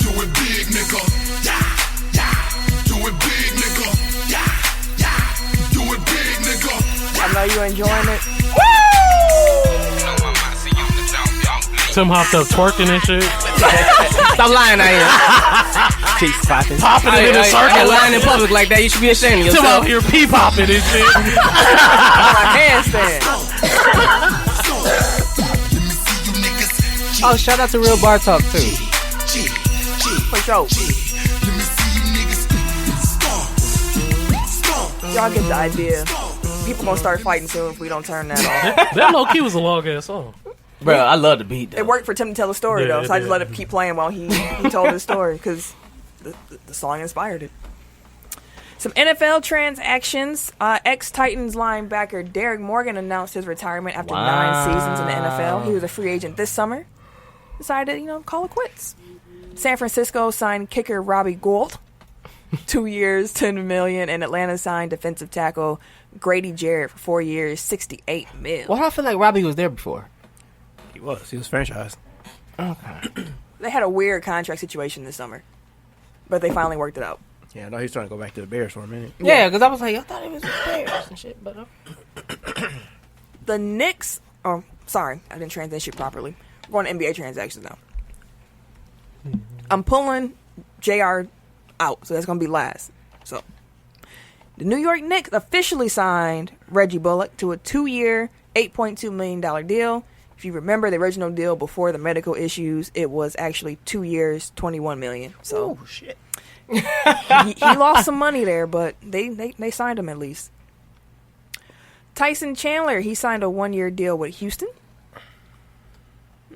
Do it big, nigga. Do it big, nigga. Do it big, nigga. I know you enjoying it. Tim hopped up twerking and shit. Stop lying out here. Cheeks clapping. Popping it in a circle. Lying in public like that, you should be ashamed of Tim yourself. out here pee popping and shit. My handstand. Oh, shout out to Real Bar Talk too. For sure. Y'all get the idea. People gonna start fighting soon if we don't turn that off. That low key was a long ass song. Bro, I love the beat though. It worked for Tim to tell a story Yeah, though, so I it just did. let it keep playing while he told his story because the song inspired it. Some NFL transactions. Ex-Titans linebacker Derek Morgan announced his retirement after 9 seasons in the NFL. He was a free agent this summer. Decided to, call it quits. San Francisco signed kicker Robbie Gould, 2 years, $10 million, and Atlanta signed defensive tackle Grady Jarrett for 4 years, $68 million. Why do I feel like Robbie was there before? He was franchised. Okay. They had a weird contract situation this summer, but they finally worked it out. Yeah, I know he's trying to go back to the Bears for a minute. Yeah, because I was like, I thought it was Bears and shit, but The Knicks. Oh, sorry, I didn't transition properly. We're going to NBA transactions now. I'm pulling JR out, so that's going to be last. So, the New York Knicks officially signed Reggie Bullock to a 2-year, $8.2 million deal. If you remember the original deal before the medical issues, it was actually 2 years, $21 million. So, Oh, shit. he lost some money there, but they signed him at least. Tyson Chandler, he signed a 1-year deal with Houston.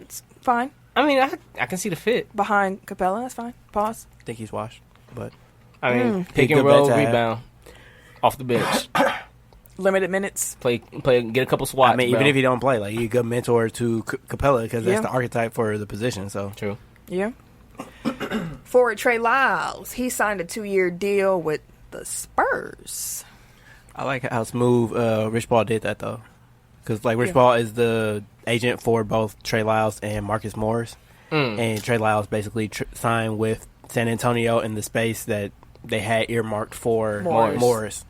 It's fine. I mean, I can see the fit. Behind Capella, that's fine. Pause. I think he's washed, but I mean, pick Good and roll, bet to have. rebound, off the bench, Limited minutes. play, get a couple swats. I mean, even if he don't play, like he's a good mentor to Capella because that's Yeah. the archetype for the position. So True. Yeah. Forward Trey Lyles, he signed a 2-year deal with the Spurs. I like how smooth Rich Paul did that though, because like Rich Paul is the agent for both Trey Lyles and Marcus Morris, and Trey Lyles basically signed with San Antonio in the space that they had earmarked for Morris.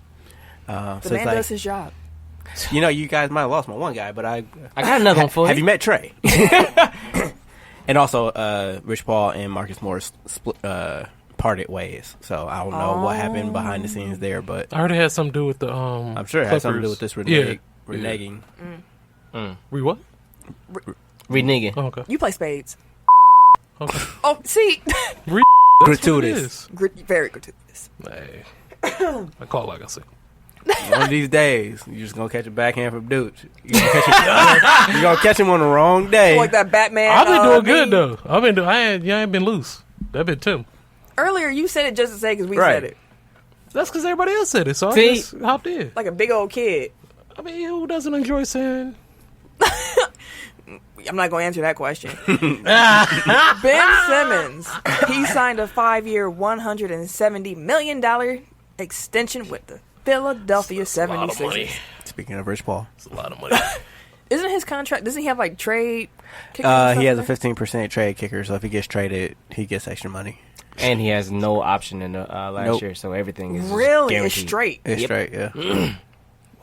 The So man it's like, does his job. you guys might have lost my one guy, but I got another one for you. Have you met Trey? And also, Rich Paul and Marcus Morris parted ways, so I don't know what happened behind the scenes there, but I heard it had something to do with the I'm sure it had something to do with this reneging. Re what? Reneging. Oh, okay. You play spades. Okay. Oh, see. Gratuitous. Very gratuitous. Hey. I call it like I said. One of these days, you're just gonna catch a backhand from Dooch. You're gonna catch him on the wrong day. Like that Batman. I've been doing good meme. though. I've been doing. I ain't been loose. That been Tim. Earlier, you said it just to say because we Right. said it. That's because everybody else said it, so See? I just hopped in. Like a big old kid. I mean, who doesn't enjoy saying? I'm not going to answer that question. Ben Simmons, he signed a 5-year, $170 million extension with the Philadelphia 76ers. Speaking of Rich Paul, It's a lot of money. Isn't his contract, doesn't he have like trade? he has a 15% trade kicker, so if he gets traded, he gets extra money. And he has no option in the last Nope. year, so everything is Really? It's guaranteed. straight. It's straight, yeah.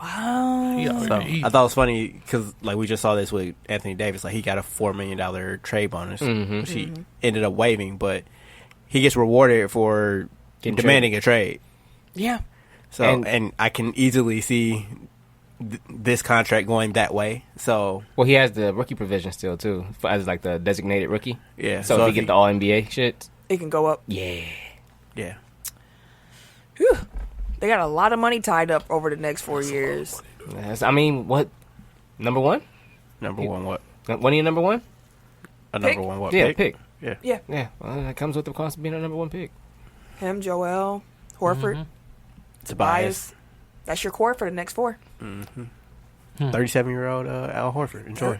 Wow. He already So eat. I thought it was funny because like we just saw this with Anthony Davis, like he got a $4 million trade bonus, which he ended up waiving, but he gets rewarded for Getting demanding a trade. Yeah. So and I can easily see this contract going that way. So Well, he has the rookie provision still too, as like the designated rookie. yeah. So if he get the All NBA shit, It can go up. yeah. Whew. They got a lot of money tied up over the next 4 years. I mean, what? Number one? Number one, what? One of your number one? A Pick? number one, what? Yeah, pick. Yeah. Yeah. Yeah, well, that comes with the cost of being a number one pick. Him, Joel, Horford, Tobias. That's your core for the next 4. 37-year-old Al Horford. Enjoy.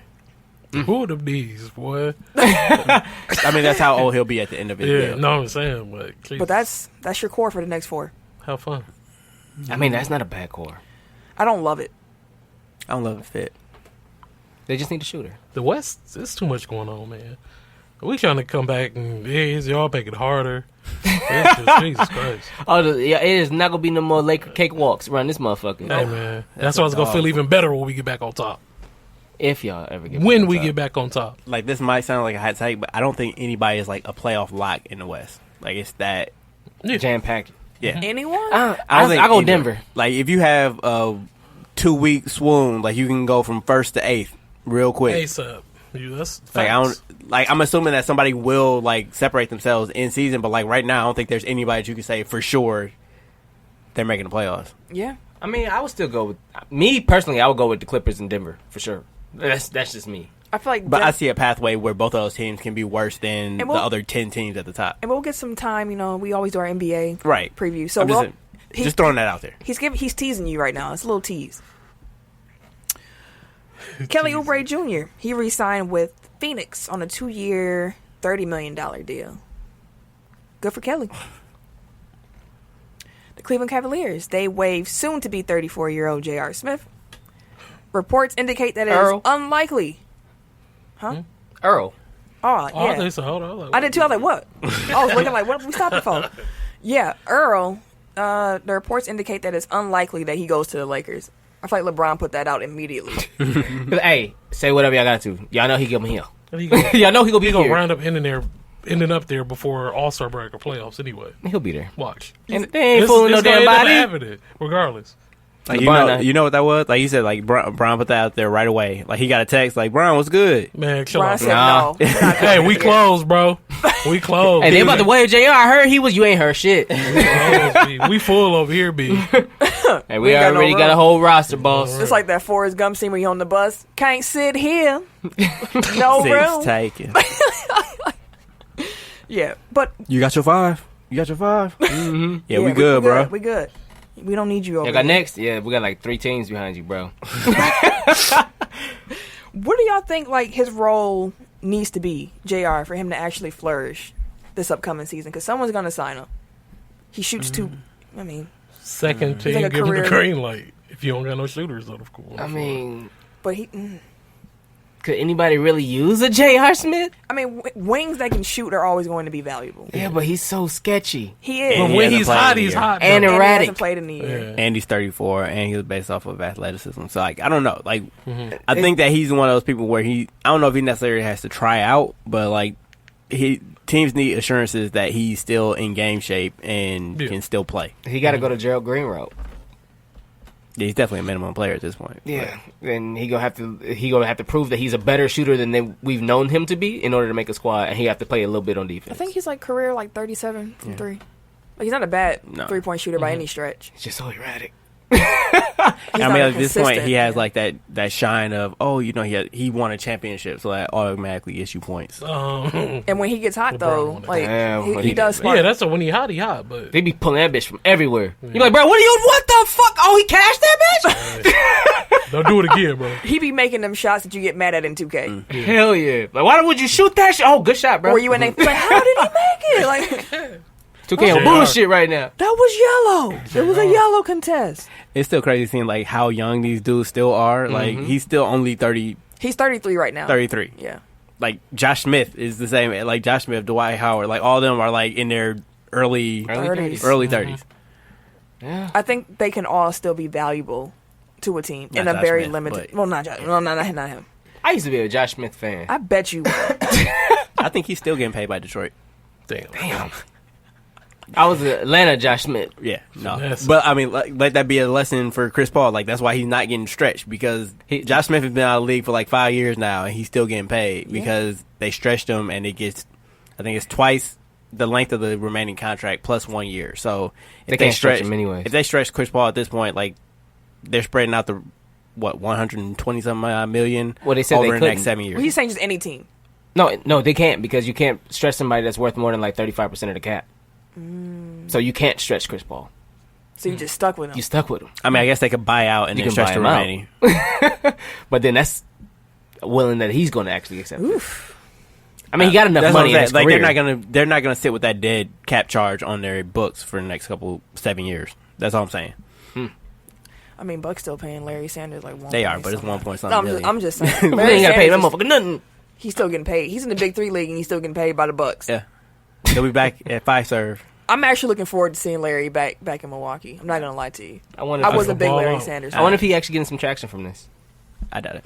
Who are the bees, boy? I mean, that's how old he'll be at the end of his Yeah, deal. no, I'm saying, but Jesus, But that's your core for the next 4. have fun. I mean, that's not a bad core. I don't love it. I don't love the fit. They just need a shooter. The West, there's too much going on, man. We trying to come back and y'all make it harder. It's just, Jesus Christ. Yeah, it is not gonna be no more Laker cakewalks around this motherfucker. Hey, man. That's why it's going to feel even better when we get back on top. If y'all ever get When back we on get top. back on top. Like, this might sound like a hot take, but I don't think anybody is like a playoff lock in the West. Like, it's that. Yeah. jam packed. Yeah. Anyone? I go either. Denver. Like, if you have a 2-week swoon, like, you can go from 1st to 8th real quick. ASAP. That's Like, facts. I'm assuming that somebody will like separate themselves in season, but like right now, I don't think there's anybody that you can say for sure they're making the playoffs. Yeah. I mean, I would still go with me personally. I would go with the Clippers in Denver for sure. That's just me. I feel like But I see a pathway where both of those teams can be worse than And the we'll- other 10 teams at the top. and we'll get some time, we always do our NBA Right. preview. So I'm we'll, just throwing that out there. he's teasing you right now. It's a little tease. Kelly Oubre Jr. He re-signed with Phoenix on a 2-year, $30 million deal. Good for Kelly. The Cleveland Cavaliers, they waived soon-to-be 34-year-old J.R. Smith. Reports indicate that it is Earl. unlikely. Earl. Oh, Oh, I yeah. think so. Hold on. I did too. I was like, what? I was looking like, what are we stopping for? Yeah, Earl, the reports indicate that it's unlikely that he goes to the Lakers. I feel like LeBron put that out immediately. Hey, say whatever y'all got to. Y'all know he gonna be here. He gonna, Y'all know he gonna be he gonna here. round up ending up there before All-Star break or playoffs anyway. He'll be there. Watch. And they ain't This- fooling no this gonna damn end up body. happening, regardless. Like, LeBron, you know what that was? Like you said, like Brian put that out there right away. Like he got a text, like Brian, what's good? Man, chill Brian out. said bro. Nah. no. Hey, we closed, bro. We closed. Hey, they about to wave JR. I heard he was. You ain't heard shit. We full over here, B. Hey, we ain't got no already got a room. whole roster, boss. It's like that Forrest Gump scene when you on the bus. Can't sit here. No 6 room. taken. Yeah, but You got your 5? You got your 5? Mm-hmm. Yeah, we good, we bro. We good. We don't need you over Y'all got here. next? Yeah, we got like 3 teams behind you, bro. What do y'all think like his role needs to be, JR, for him to actually flourish this upcoming season? Because someone's going to sign him. He shoots too. I mean, Second team like a give him the career- green light. If you don't got no shooters, though, of course. I mean, but he. could anybody really use a J.R. Smith? I mean, wings that can shoot are always going to be valuable. Yeah, but he's so sketchy. He is. but he when hasn't he's played hot, in a he's year. hot. And though. he erratic. hasn't played in the year. Yeah. And he's 34, and he was based off of athleticism. So, like, I don't know. Like, I think that he's one of those people where I don't know if he necessarily has to try out, but, like, teams need assurances that he's still in game shape and Yeah. can still play. He got to go to Gerald Green route. Yeah, he's definitely a minimum player at this point. Yeah, and he gonna have to prove that he's a better shooter than we've known him to be in order to make a squad, and he have to play a little bit on defense. I think he's like career like 37 from 3. Like, he's not a bad 3-point shooter by any stretch. It's just so erratic. He's I not mean, a at this point, consistent- he has like that shine of, he won a championship, so that automatically gets you points. And when he gets hot, LeBron though, won it. like Damn, he does spark. Yeah, that's when he hot, but They be pulling that bitch from everywhere. You like, bro, what the fuck? Oh, he cashed that bitch? don't do it again, bro. He be making them shots that you get mad at in 2K. Hell yeah! Like, why would you shoot that shit? Oh, good shot, bro. Or you and they like, how did he make it? Like 2K on bullshit right now. that was yellow. It was a yellow contest. It's still crazy seeing like how young these dudes still are. Like he's still only 30, He's 33 right now. 33. Yeah. Like Josh Smith is the same. Like Josh Smith, Dwight Howard, like all of them are like in their early 30s. Yeah. I think they can all still be valuable to a team in Not a Josh very Smith, limited. but- Well, not Josh. No, not him. I used to be a Josh Smith fan. I bet you. I think he's still getting paid by Detroit. Damn. I was Atlanta Josh Smith. Yeah, no. Finesse. But, I mean, let that be a lesson for Chris Paul. Like, that's why he's not getting stretched, because Josh Smith has been out of the league for like 5 years now, and he's still getting paid because they stretched him, and it gets, I think it's twice the length of the remaining contract plus 1 year. So if They can't stretch him anyways. If they stretch Chris Paul at this point, like, they're spreading out the, 120-something million Well, they said over they the next couldn't. 7 years. Well, he's saying just any team. No, they can't, because you can't stretch somebody that's worth more than like 35% of the cap. So you can't stretch Chris Paul. So you just stuck with him. You stuck with him. I mean, I guess they could buy out and You then can stretch the buy him remaining. But then that's willing that he's going to actually accept it. I mean, he got enough That's money in what I'm his saying. Like, career. they're not gonna sit with that dead cap charge on their books for the next 7 years. That's all I'm saying. I mean, Buck's still paying Larry Sanders like 1. They are, but it's 1 point No, something million. I'm just saying. They Larry ain't got to pay that Sanders is- motherfucker nothing. He's still getting paid. He's in the Big 3 league and he's still getting paid by the Bucks. Yeah, they'll be back at 5 serve. I'm actually looking forward to seeing Larry back in Milwaukee. I'm not gonna lie to you. I wonder I if was a big ball Larry out. Sanders. I wonder if he actually getting some traction from this. I doubt it.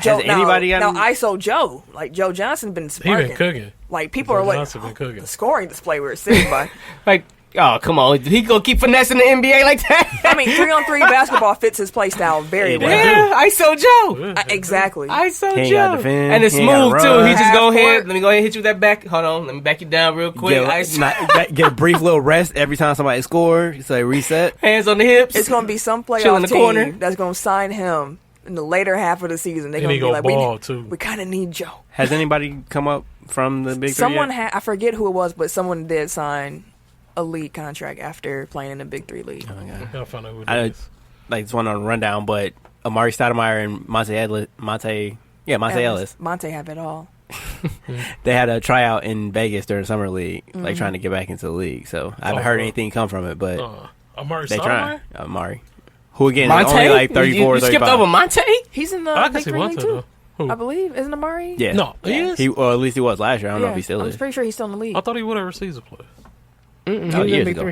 Joe, Has anybody now gotten? ISO Joe, like Joe Johnson, been He sparking. been cooking. Like people Joe are like, Johnson been cooking. the scoring display we're sitting by. Like, oh, come on. He gonna keep finessing the NBA like that? I mean, 3-on-3 basketball fits his play style very well. Yeah, ISO Joe. Exactly. ISO He ain't Joe. gotta defend, And it's he ain't gotta smooth, too. run. He just go Half ahead. court. Let me go ahead and hit you with that back. Hold on. Let me back you down real quick. Get a brief little rest every time somebody scores. So reset. Hands on the hips. It's gonna be some Chill in playoff the team corner. that's gonna sign him in the later half of the season. They're And gonna he be go like, ball, too. we kind of need Joe. Has anybody come up from the big three Someone yet? I forget who it was, but someone did sign a league contract after playing in the Big 3 league. Oh my God. I'll find out who it I is. like this one on the rundown, but Amari Stoudemire and Monte Ellis. Monte have it all. They had a tryout in Vegas during summer league, like trying to get back into the league. So I haven't heard anything come from it, but Amari they Stoudemire? trying. Amari, who again Monte? is only like 34, You skipped 35. over Monte? He's in the I can Big see 3 one league too. too. Who? I believe. Isn't Amari? Yeah, No, he is. or at least he was last year. I don't know if he still I'm is. pretty sure he's still in the league. I thought he would ever season play. Oh, years ago.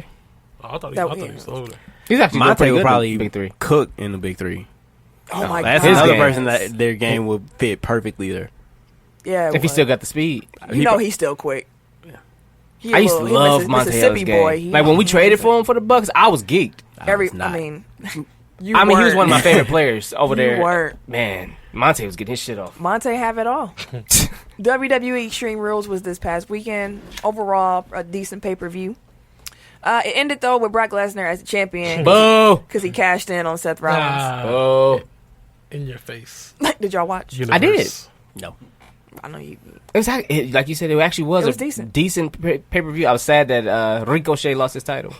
I thought he That- was yeah. still over there. He's actually doing Monte pretty would good in probably the Big 3. cook in the Big 3. Oh my That's god. another game. person that their game would fit perfectly there. Yeah. If he still got the speed. you know he's still quick. He I a used to little- he love Missis- Monte Mississippi Ellis' boy. game. Like when we traded for him for the Bucks, I was geeked. I mean, you He was weren't. one of my favorite players over You there. weren't. Man, Monte was getting his shit off. Monte have it all. WWE Extreme Rules was this past weekend. Overall, a decent pay-per-view. It ended, though, with Brock Lesnar as the champion Boo! because he cashed in on Seth Rollins. Ah, Oh, in your face. Did y'all watch? I did. Universe. No. I know you. it was like you said. It actually was, It was a decent. pay per view. I was sad that Ricochet lost his title.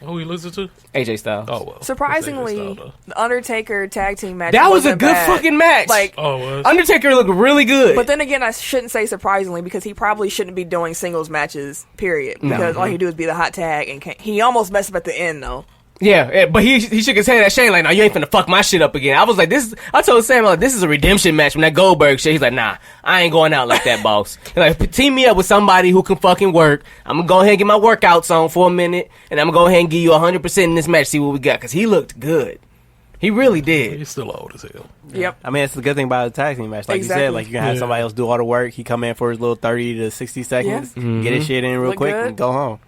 Who you listen to? AJ Styles. Oh, well. Surprisingly, That's AJ style, the Undertaker tag team match that was a wasn't good bad. fucking match. Like, though. Oh, it was? Undertaker looked really good. but then again, I shouldn't say surprisingly because he probably shouldn't be doing singles matches. Period. Because all he do is be the hot tag, and he almost messed up at the end though. yeah, but he shook his hand at Shane like, "No, you ain't finna fuck my shit up again." I was like, I told Sam, like, this is a redemption match from that Goldberg shit. He's like, "Nah, I ain't going out like that, boss." He's like, team me up with somebody who can fucking work. I'm gonna go ahead and get my workouts on for a minute, and I'm gonna go ahead and give you 100% in this match. See what we got, because he looked good. He really did. He's still old as hell. Yep. I mean, it's the good thing about a tag team match. Like you Exactly. said, like you can have Yeah. somebody else do all the work. He come in for his little 30 to 60 seconds, get his shit in real Look quick, good. and go home.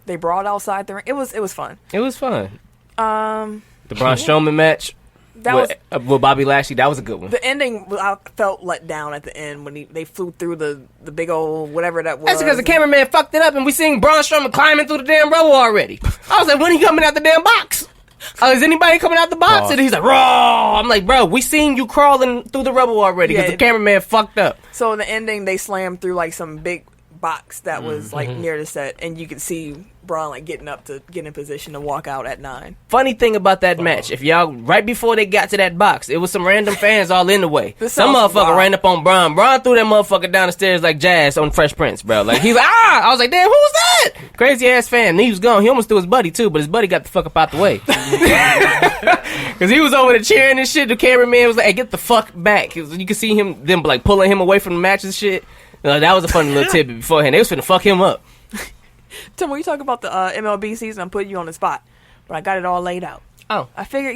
They brawled outside the ring. It was fun. It was fun. Um, The Braun Strowman match that was with Bobby Lashley. That was a good one. the ending. I felt let down at the end when they flew through the big old whatever that was. That's because the cameraman fucked it up, and we seen Braun Strowman climbing through the damn rubble already. I was like, when he coming out the damn box? Is anybody coming out the box? Pause. And he's like, raw. I'm like, bro, we seen you crawling through the rubble already because Yeah, the cameraman fucked up. So in the ending, they slammed through like some big box that was like near the set, and you could see Braun like getting up to get in position to walk out at 9. Funny thing about that match, if y'all, right before they got to that box, it was some random fans all in the way. This Some sounds motherfucker wild. ran up on Braun. Braun threw that motherfucker down the stairs like Jazz on Fresh Prince, bro. Like, he's like, ah! I was like, damn, who was that? Crazy ass fan. And he was gone. He almost threw his buddy, too, but his buddy got the fuck up out the way. Because he was over there cheering and shit. The cameraman was like, hey, get the fuck back. You could see them like pulling him away from the match and shit. That was a funny little tidbit beforehand. They was finna fuck him up. Tim, when you talk about the MLB season, I'm putting you on the spot, but I got it all laid out. Oh. I figured,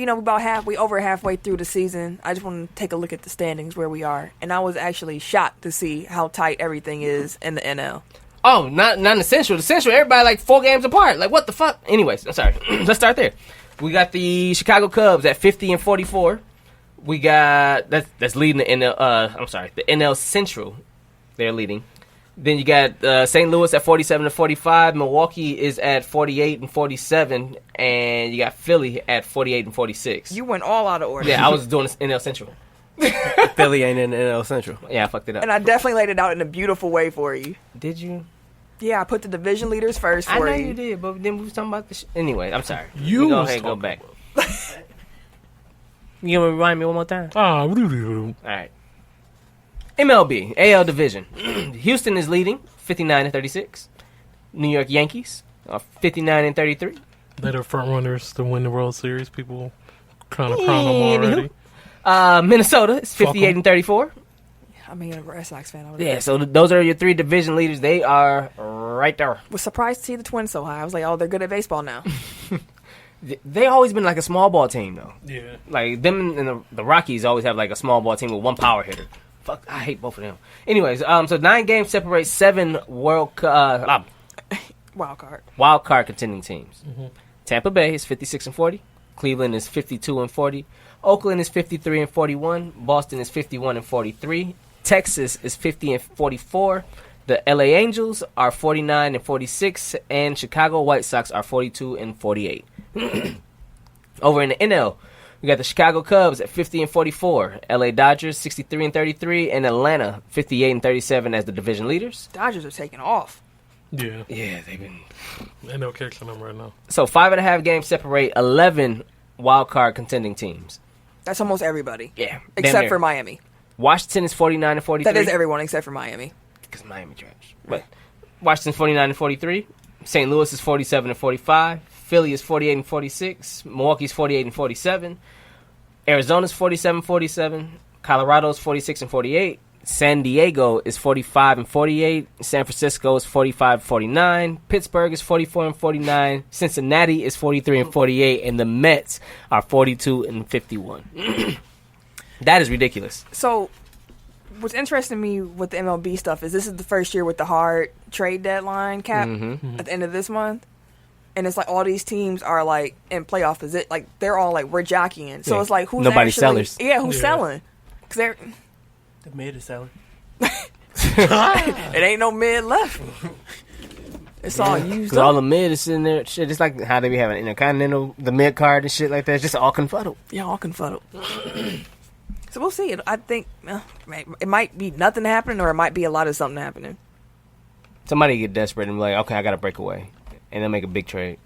we over halfway through the season. I just want to take a look at the standings where we are, and I was actually shocked to see how tight everything is in the NL. Oh, not in the Central. The Central, everybody like 4 games apart. Like, what the fuck? Anyways, I'm sorry. Let's start there. We got the Chicago Cubs at 50-44. We got that's leading the NL. The NL Central. They're leading. Then you got St. Louis at 47-45. Milwaukee is at 48-47, and you got Philly at 48-46. You went all out of order. Yeah, I was doing this NL Central. Philly ain't in the NL Central. Yeah, I fucked it up. And I definitely laid it out in a beautiful way for you. Did you? Yeah, I put the division leaders first for I know you. you did, but then we was talking about the Anyway, I'm sorry. You go was ahead and go talking back. You gonna remind me one more time? Ah, All right. MLB, AL Division. Houston is leading, 59-36. New York Yankees are 59-33. they're the front runners to win the World Series. People trying to crown them already. Minnesota is Fuck 58-34. I'm a Red Sox fan. Yeah, so those are your 3 division leaders. They are right there. Was surprised to see the Twins so high. I was like, oh, they're good at baseball now. They always been like a small ball team, though. Yeah. Like, them and the Rockies always have like a small ball team with 1 power hitter. Fuck, I hate both of them. Anyways, so 9 games separate 7 wild card contending teams. Mm-hmm. Tampa Bay is 56-40. Cleveland is 52-40. Oakland is 53-41. Boston is 51-43. Texas is 50-44. The LA Angels are 49-46, and Chicago White Sox are 42-48. Over in the NL, we got the Chicago Cubs at 50-44, LA Dodgers 63-33, and Atlanta 58-37 as the division leaders. Dodgers are taking off. Yeah. Yeah, they've been. Ain't no catching them right now. So 5.5 games separate 11 wild card contending teams. That's almost everybody. Yeah, Except for Miami. Washington is 49-43. That is everyone except for Miami. Because Miami trash. But Washington's 49-43. St. Louis is 47-45. Philly is 48-46. Milwaukee's 48-47. Arizona's 47-47. Colorado's 46-48. San Diego is 45-48. San Francisco is 45-49. Pittsburgh is 44-49. Cincinnati is 43-48, and the Mets are 42-51. That is ridiculous. So, what's interesting to me with the MLB stuff is this is the first year with the hard trade deadline cap at the end of this month. And it's like all these teams are like in playoff position. Like they're all like, we're jockeying. So it's like, who's Nobody's actually... sellers. Yeah, who's selling? Because they're... The mid is selling. It ain't no mid left. It's all used Because up. all the mid is sitting there. Shit, it's like how they be having Intercontinental, the mid card and shit like that. It's just all confuddled. Yeah, all confuddled. So we'll see. I think it might be nothing happening, or it might be a lot of something happening. Somebody get desperate and be like, okay, I got to break away. And they'll make a big trade.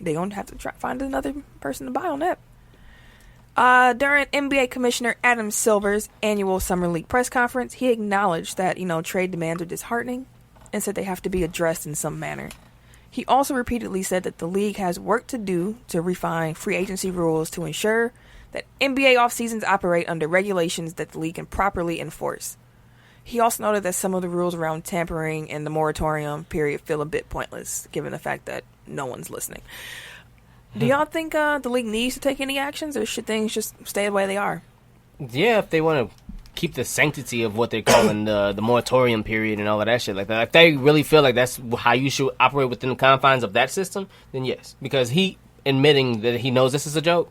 They're going to have to try find another person to buy on that. During NBA Commissioner Adam Silver's annual Summer League press conference, he acknowledged that, trade demands are disheartening and said they have to be addressed in some manner. He also repeatedly said that the league has work to do to refine free agency rules to ensure that NBA off seasons operate under regulations that the league can properly enforce. He also noted that some of the rules around tampering and the moratorium period feel a bit pointless, given the fact that no one's listening. Do y'all think the league needs to take any actions, or should things just stay the way they are? Yeah, if they want to keep the sanctity of what they're calling the moratorium period and all of that shit like that. If they really feel like that's how you should operate within the confines of that system, then yes. Because he admitting that he knows this is a joke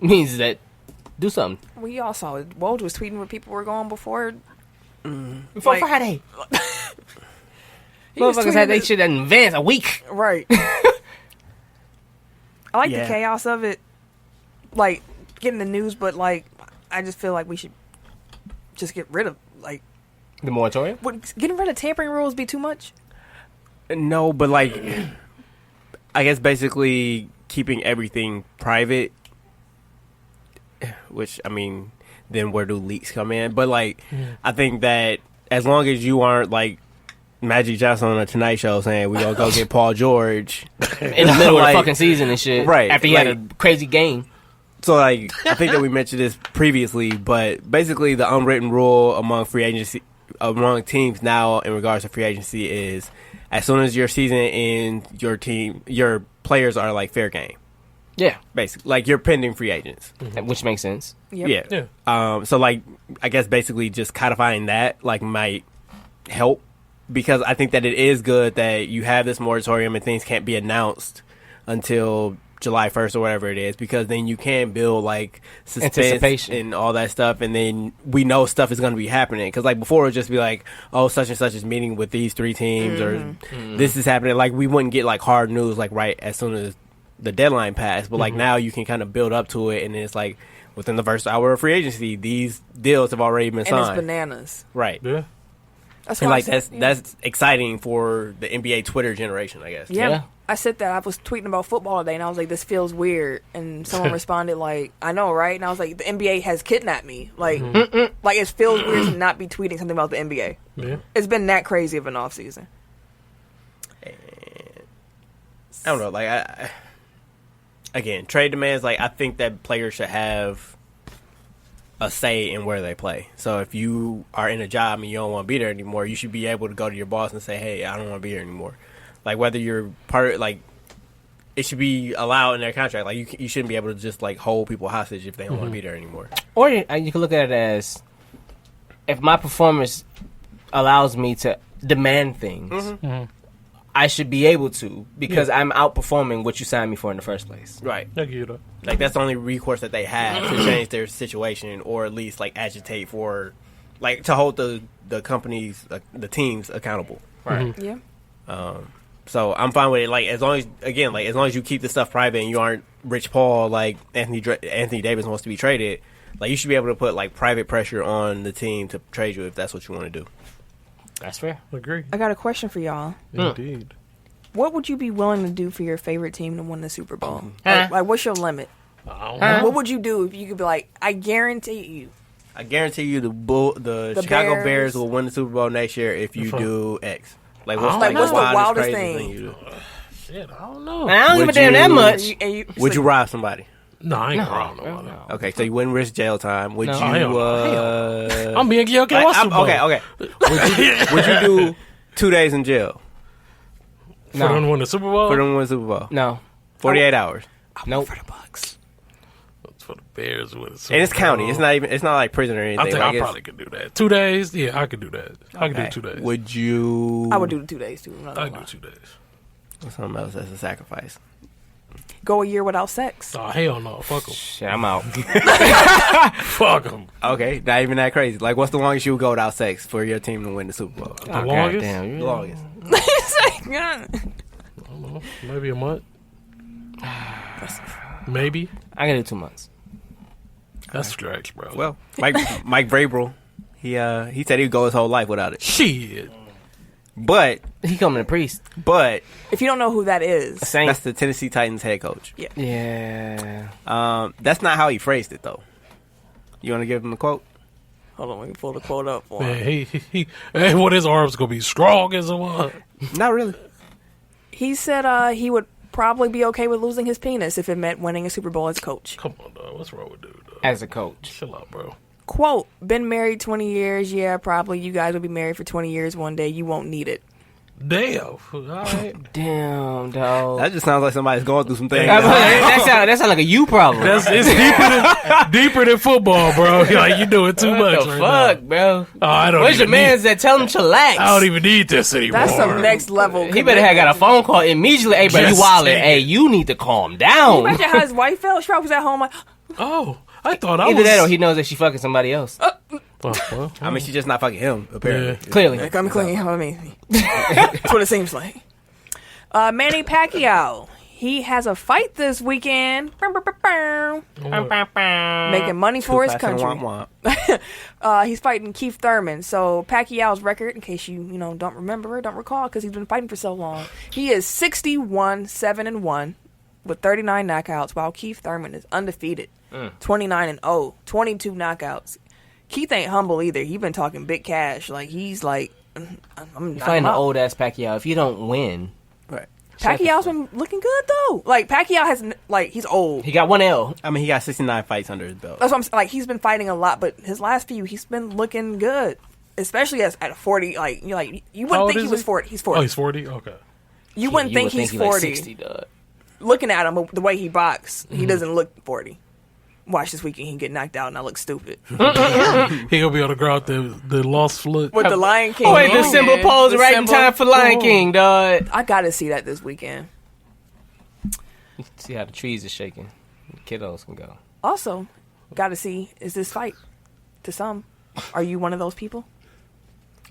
means that do something. We all saw it. Woj was tweeting where people were going before Before Friday. Motherfuckers had their shit in advance, a week. Right. I like the chaos of it, like getting the news, but like I just feel like we should just get rid of like the moratorium. Would getting rid of tampering rules be too much? No, but like I guess basically keeping everything private. Which I mean, then where do leaks come in? But like, I think that as long as you aren't like Magic Johnson on a Tonight Show saying we gonna go get Paul George in the middle of the fucking season and shit, right? After he had a crazy game. So like, I think that we mentioned this previously, but basically the unwritten rule among free agency, among teams now in regards to free agency is, as soon as your season ends, your players are like fair game. Yeah, basically, like you're pending free agents, which makes sense. Yep. Yeah. So like, I guess basically just codifying that like might help because I think that it is good that you have this moratorium and things can't be announced until July 1st or whatever it is, because then you can build like suspense Anticipation and all that stuff, and then we know stuff is going to be happening. Because like before, it would just be like, oh, such and such is meeting with these 3 teams, or this is happening. Like we wouldn't get like hard news like right as soon as the deadline passed. But like now you can kind of build up to it, and it's like within the first hour of free agency, these deals have already been signed. And it's bananas. Right. Yeah. That's And why like that's exciting for the NBA Twitter generation, I guess. Yeah. Yeah. I said that. I was tweeting about football today, and I was like, this feels weird. And someone responded like, I know, right? And I was like, the NBA has kidnapped me. Like, like it feels weird to not be tweeting something about the NBA. Yeah. It's been that crazy of an offseason. I don't know. Like, again, trade demands. Like, I think that players should have a say in where they play. So if you are in a job and you don't want to be there anymore, you should be able to go to your boss and say, "Hey, I don't want to be here anymore." Like, whether you're part of, like, it should be allowed in their contract. Like, you shouldn't be able to just like hold people hostage if they don't want to be there anymore. Or you can look at it as, if my performance allows me to demand things, I should be able to, because I'm outperforming what you signed me for in the first place. Right. I get it. Like, that's the only recourse that they have to change their situation, or at least like agitate for, like, to hold the companies, the teams accountable. Right. Yeah. So I'm fine with it. Like, as long as you keep the stuff private and you aren't Rich Paul, like Anthony Davis wants to be traded, like, you should be able to put like private pressure on the team to trade you if that's what you want to do. That's fair. Agree. I got a question for y'all. Indeed. What would you be willing to do for your favorite team to win the Super Bowl? Like, what's your limit? I don't know. What would you do if you could be like, I guarantee you the Chicago Bears will win the Super Bowl next year if you do X. Like, what's the wildest crazy thing you do? Shit, I don't know. I don't give a damn that much. Would you rob somebody? No, I ain't gonna rob nobody. Okay, so you wouldn't risk jail time. Would No. you? I'm being guilty. Okay. Would you do 2 days in jail For them to win the Super Bowl? for them to win the Super Bowl? No. 48 hours. Nope. for the Bucks? It's for the Bears to win the Super And it's Bowl. county. It's not like prison or anything. I think Like, I probably could do that. 2 days? Yeah, I could do that. I could do 2 days. Would you? I would do the 2 days too. I'm not I gonna could lie. do 2 days. something else as a sacrifice. Go a year without sex. Oh, hell no. Fuck them. Shit, I'm out. Fuck them. Okay, not even that crazy. Like, what's the longest you would go without sex for your team to win the Super Bowl? The longest? Goddamn, The longest. It's like, God. I don't know. Maybe a month. Maybe. I can do 2 months. That's stretch, bro. Well, Mike Vrabel, he said he'd go his whole life without it. Shit. But He coming to priest. If you don't know who that is, Saint. that's the Tennessee Titans head coach. Yeah. That's not how he phrased it, though. You want to give him a quote? hold on, let me pull the quote up for Man, him. hey, what his arms gonna be strong as a what? Not really. He said he would probably be okay with losing his penis if it meant winning a Super Bowl as a coach. Come on, dog. What's wrong with dude, dog? As a coach. Chill out, bro. Quote, been married 20 years. Yeah, probably you guys will be married for 20 years one day. You won't need it. Damn. All right. Damn, dog. That just sounds like somebody's going through some things. That sound like a you problem. It's deeper than football, bro. Like, you doing too much What the right fuck, bro? now. Oh, I don't Where's your even man's that tell him chillax? I don't even need this anymore. That's some next level. He better have got a phone call immediately. Hey, bro, you Just wildin'. saying. Hey, you need to calm down. Imagine how his wife felt. She probably was at home like, Oh, I thought I was. Either that or he knows that she fucking somebody else. Well, I mean, she's just not fucking him, apparently. Yeah. Clearly. I'm clean. I mean, that's what it seems like. Manny Pacquiao. He has a fight this weekend. Making money for his country. He's fighting Keith Thurman. So Pacquiao's record, in case you don't remember or don't recall, because he's been fighting for so long, he is 61-7-1 with 39 knockouts, while Keith Thurman is undefeated, 29-0, 22 knockouts. Keith ain't humble either. He's been talking big cash. Like, he's like, I'm Fighting an old ass Pacquiao. If you don't win, Right. Pacquiao's been looking good though. Like, Pacquiao has he's old. he got one L. I mean, he got 69 fights under his belt. That's what I'm saying. Like, he's been fighting a lot, but his last few, he's been looking good. Especially at 40. Like, you How wouldn't old think he is was he? 40. He's 40. Oh, he's 40? Okay. You wouldn't think he's 40. Like 60, dog. Looking at him, the way he boxes, he doesn't look 40. watch this weekend, he can get knocked out and I look stupid. He gonna be able to grow out the lost look. With the Lion King. Oh, wait, the Simba pose The right in Simba. time for Lion King, dog. I gotta see that this weekend. See how the trees are shaking. The kiddos can go. Also, gotta see, is this fight to some? Are you one of those people?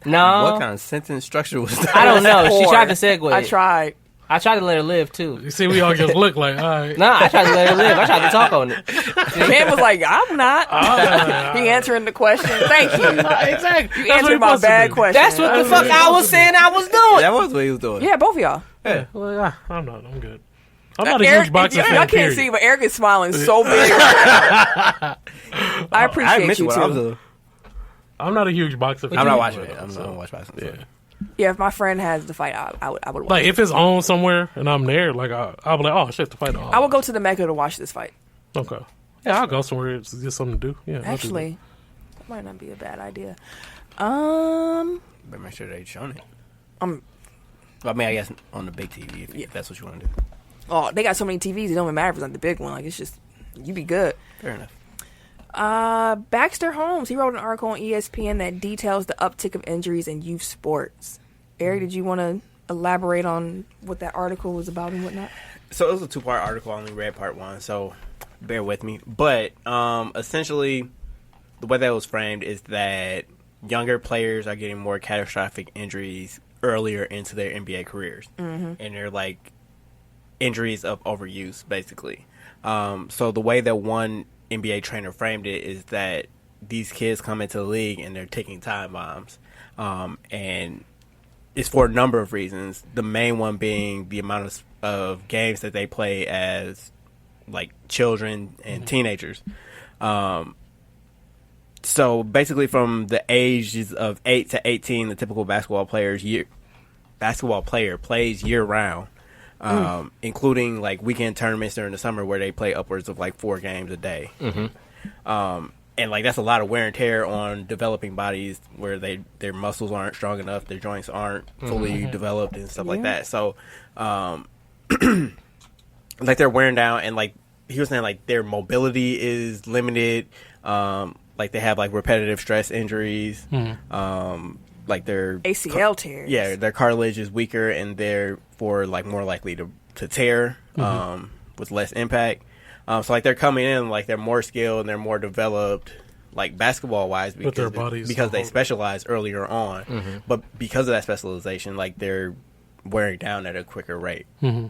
No. What kind of sentence structure was that? I don't know. She Poor. tried to segue. I tried. I tried to let her live, too. You see, we all just look like, all right. No, I tried to let her live. I tried to talk on it. Man was like, I'm not. He answering the question. Thank you. Exactly. You answered my bad question. That's what the fuck I was saying I was doing. That was what he was doing. Yeah, both of y'all. Yeah, well, I'm not. I'm good. I'm not a Eric, huge boxing fan. I can't period. see, but Eric is smiling so big. I I appreciate admit you what I was too. doing. I'm not a huge boxing fan. I'm not watching it. but, I'm not gonna watch boxing. Yeah. Yeah, if my friend has the fight, I would watch. Like, it. if it's on somewhere and I'm there, like, I'll be like, oh, shit, the fight on. I will go to the Mecca to watch this fight. Okay. Yeah, I'll go somewhere to get something to do. Yeah. I'll do Actually, that might not be a bad idea. But make sure they shown it. Um, I mean, I guess on the big TV if that's what you want to do. oh, they got so many TVs. It don't even matter if it's not the big one. Like, it's just you be good. Fair enough. Baxter Holmes, he wrote an article on ESPN that details the uptick of injuries in youth sports. Eric, did you want to elaborate on what that article was about and whatnot? So it was a 2-part article. I only read part 1, so bear with me. But essentially, the way that was framed is that younger players are getting more catastrophic injuries earlier into their NBA careers. And they're like injuries of overuse, basically. So the way that one NBA trainer framed it is that these kids come into the league and they're taking time bombs. And it's for a number of reasons. The main one being the amount of games that they play as like children and teenagers. So basically from the ages of 8 to 18, the typical basketball player plays year round. Including like weekend tournaments during the summer where they play upwards of like 4 games a day. And like that's a lot of wear and tear on developing bodies where their muscles aren't strong enough, their joints aren't fully developed and stuff like that. So like they're wearing down, and like he was saying, like their mobility is limited. Like they have like repetitive stress injuries. Like their ACL tears. Yeah, their cartilage is weaker and therefore like more likely to tear with less impact. So like they're coming in like they're more skilled and they're more developed like basketball wise because their bodies because they specialize earlier on. But because of that specialization, like they're wearing down at a quicker rate. That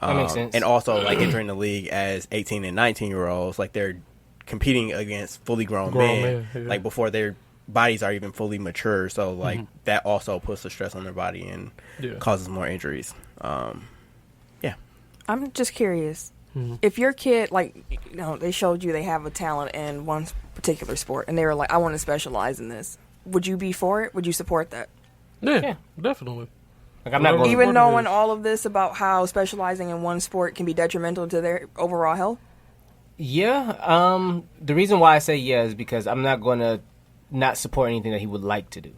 makes sense. And also like entering the league as 18 and 19-year-olds, like they're competing against fully grown men. Yeah. Like before their bodies are even fully mature, so like that also puts the stress on their body and causes more injuries. I'm just curious. If your kid, like, you know, they showed you they have a talent in one particular sport and they were like, I want to specialize in this, would you be for it? Would you support that? Yeah, definitely. Like, I'm not going Even What it knowing is. all of this about how specializing in one sport can be detrimental to their overall health? Yeah. The reason why I say yeah is because I'm not going to not support anything that he would like to do.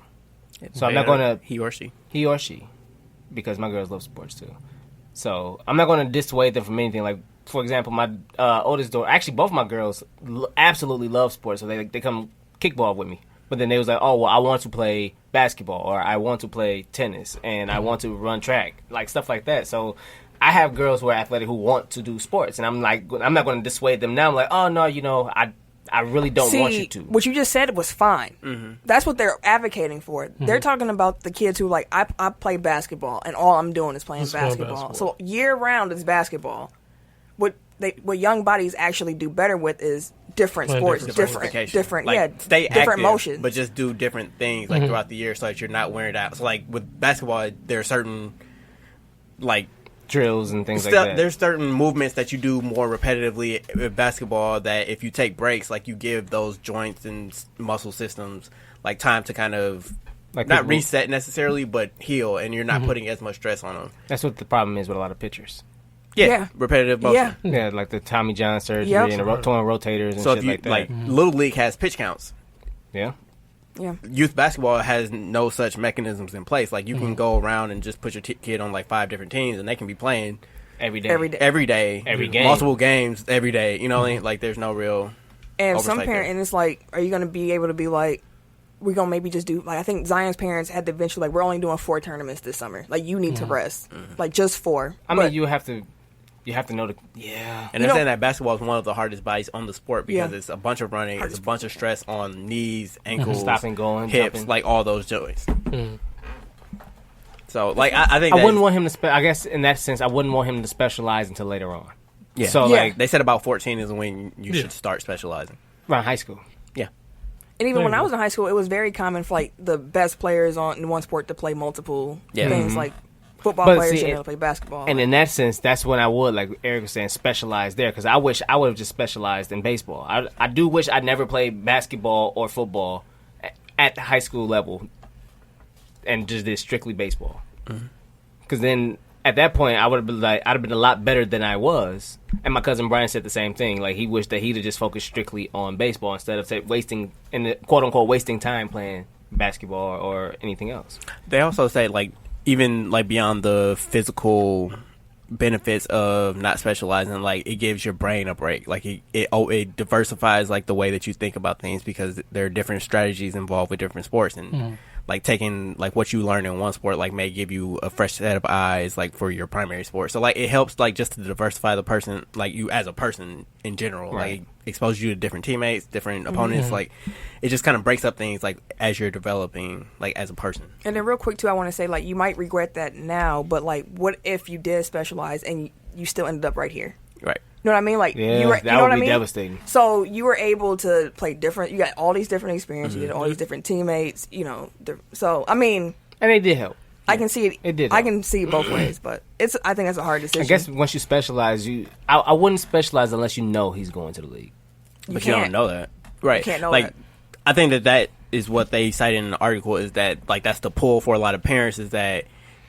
So I'm not going to... He or she. He or she. Because my girls love sports too. So I'm not going to dissuade them from anything. Like, for example, my oldest daughter... Actually, both my girls absolutely love sports. So they come kickball with me. But then they was like, oh, well, I want to play basketball. Or I want to play tennis. And I want to run track. Like, stuff like that. So... I have girls who are athletic who want to do sports, and I'm like, I'm not going to dissuade them now. I'm like, oh no, you know, I really don't want you to. What you just said was fine. That's what they're advocating for. They're talking about the kids who like, I play basketball, and all I'm doing is playing basketball. So year round is basketball. What young bodies actually do better with is different Playing sports, different different, like, yeah, stay different active, motions. but just do different things like throughout the year so that you're not wearing out. So like with basketball, there are certain like drills and things like that. There's certain movements that you do more repetitively with basketball that if you take breaks, like you give those joints and muscle systems like time to kind of like not reset necessarily, but heal, and you're not putting as much stress on them. That's what the problem is with a lot of pitchers. Yeah. Repetitive motion. Yeah, like the Tommy John surgery and the torn rotators and So shit if you like that. Little League has pitch counts. Yeah. Yeah. Youth basketball has no such mechanisms in place. Like you can go around and just put your kid on like 5 different teams, and they can be playing every day. every day, Every game. multiple games every day. You know what I mean? Like there's no real. And some oversight parent, there. and it's like, are you going to be able to be like, we're going to maybe just do, like, I think Zion's parents had to eventually, like, we're only doing 4 tournaments this summer. Like, you need to rest. Like, just 4. I mean, you have to know the And You they're know- saying that basketball is one of the hardest bodies on the sport because Yeah. it's a bunch of running, it's a bunch of stress on knees, ankles, Stopping, going, hips, jumping. like all those joints. So, like, I think I wouldn't want him to. I guess in that sense, I wouldn't want him to specialize until later on. Yeah. So Yeah. like they said about 14 is when you should start specializing. around high school. Yeah. And even There when you I go. was in high school, it was very common for, like, the best players in one sport to play multiple things. Like, football But players see, to play basketball. And in that sense, that's when I would, like Eric was saying, specialize there. Because I wish I would have just specialized in baseball. I do wish I never played basketball or football at the high school level and just did strictly baseball. Because then at that point, I would have been like, I'd have been a lot better than I was. And my cousin Brian said the same thing. Like, he wished that he'd have just focused strictly on baseball instead of wasting, in the quote unquote, wasting time playing basketball or anything else. They also say, like, even, like, beyond the physical benefits of not specializing, like, it gives your brain a break. Like, it diversifies, like, the way that you think about things because there are different strategies involved with different sports. And, like, taking, like, what you learn in one sport, like, may give you a fresh set of eyes, like, for your primary sport. So, like, it helps, like, just to diversify the person, like, you as a person in general. Right. Like, expose you to different teammates, different opponents. Like, it just kind of breaks up things, like, as you're developing, like, as a person. And then real quick, too, I want to say, like, you might regret that now, but, like, what if you did specialize and you still ended up right here? Right. You know what I mean? Like, Yeah, you were, that you know would what I be mean? devastating. So you were able to play different. You got all these different experiences. You had all these different teammates. You know, so I mean, And they did help. I can see it. It did I help. can see it both ways, but I think that's a hard decision. I guess once you specialize, I wouldn't specialize unless you know he's going to the league. But you don't can't. know that. Right. can't know like, that. I think that is what they cited in the article is that, like, that's the pull for a lot of parents is that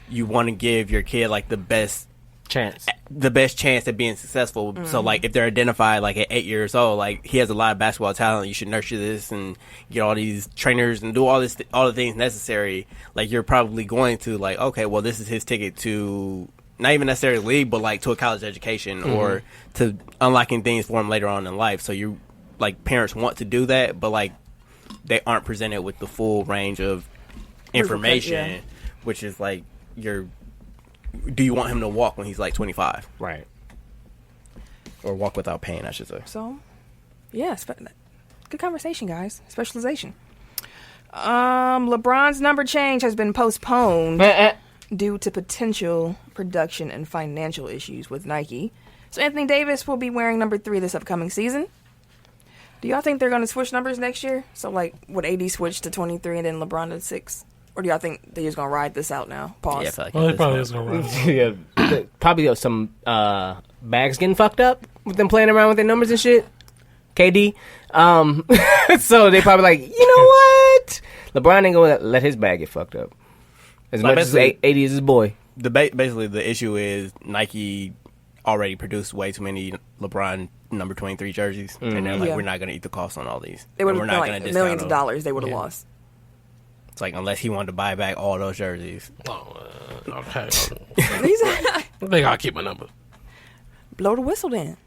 you want to give your kid, like, the best Chance. at being successful. So, like, if they're identified, like, at 8 years old, like, he has a lot of basketball talent, you should nurture this and get all these trainers and do all the things necessary. Like, you're probably going to, like, okay, well, this is his ticket to not even necessarily league, but, like, to a college education or to unlocking things for him later on in life. So you, like, parents want to do that, but, like, they aren't presented with the full range of information, Yeah. which is, like, do you want him to walk when he's like 25 Right. or walk without pain, I should say. so. Yeah, good conversation, guys. Specialization. LeBron's number change has been postponed due to potential production and financial issues with Nike. So Anthony Davis will be wearing number 3 this upcoming season. Do y'all think they're going to switch numbers next year? So, like, would AD switch to 23 and then LeBron to 6? Or do y'all think they're just going to ride this out now? Pause. Yeah, I feel like Well, at they this probably point- is gonna run. Yeah, probably some bags getting fucked up with them playing around with their numbers and shit. KD. So they probably like, you know what? LeBron ain't gonna let his bag get fucked up. As Like, much as basically- AD is his boy. basically the issue is Nike already produced way too many LeBron number 23 jerseys, and they're like, Yeah. we're not going to eat the cost on all these. They would And have we're been not like gonna discount millions of them. dollars they would have Yeah. lost. It's like, unless he wanted to buy back all those jerseys. Okay. These They gotta keep my number. blow the whistle then.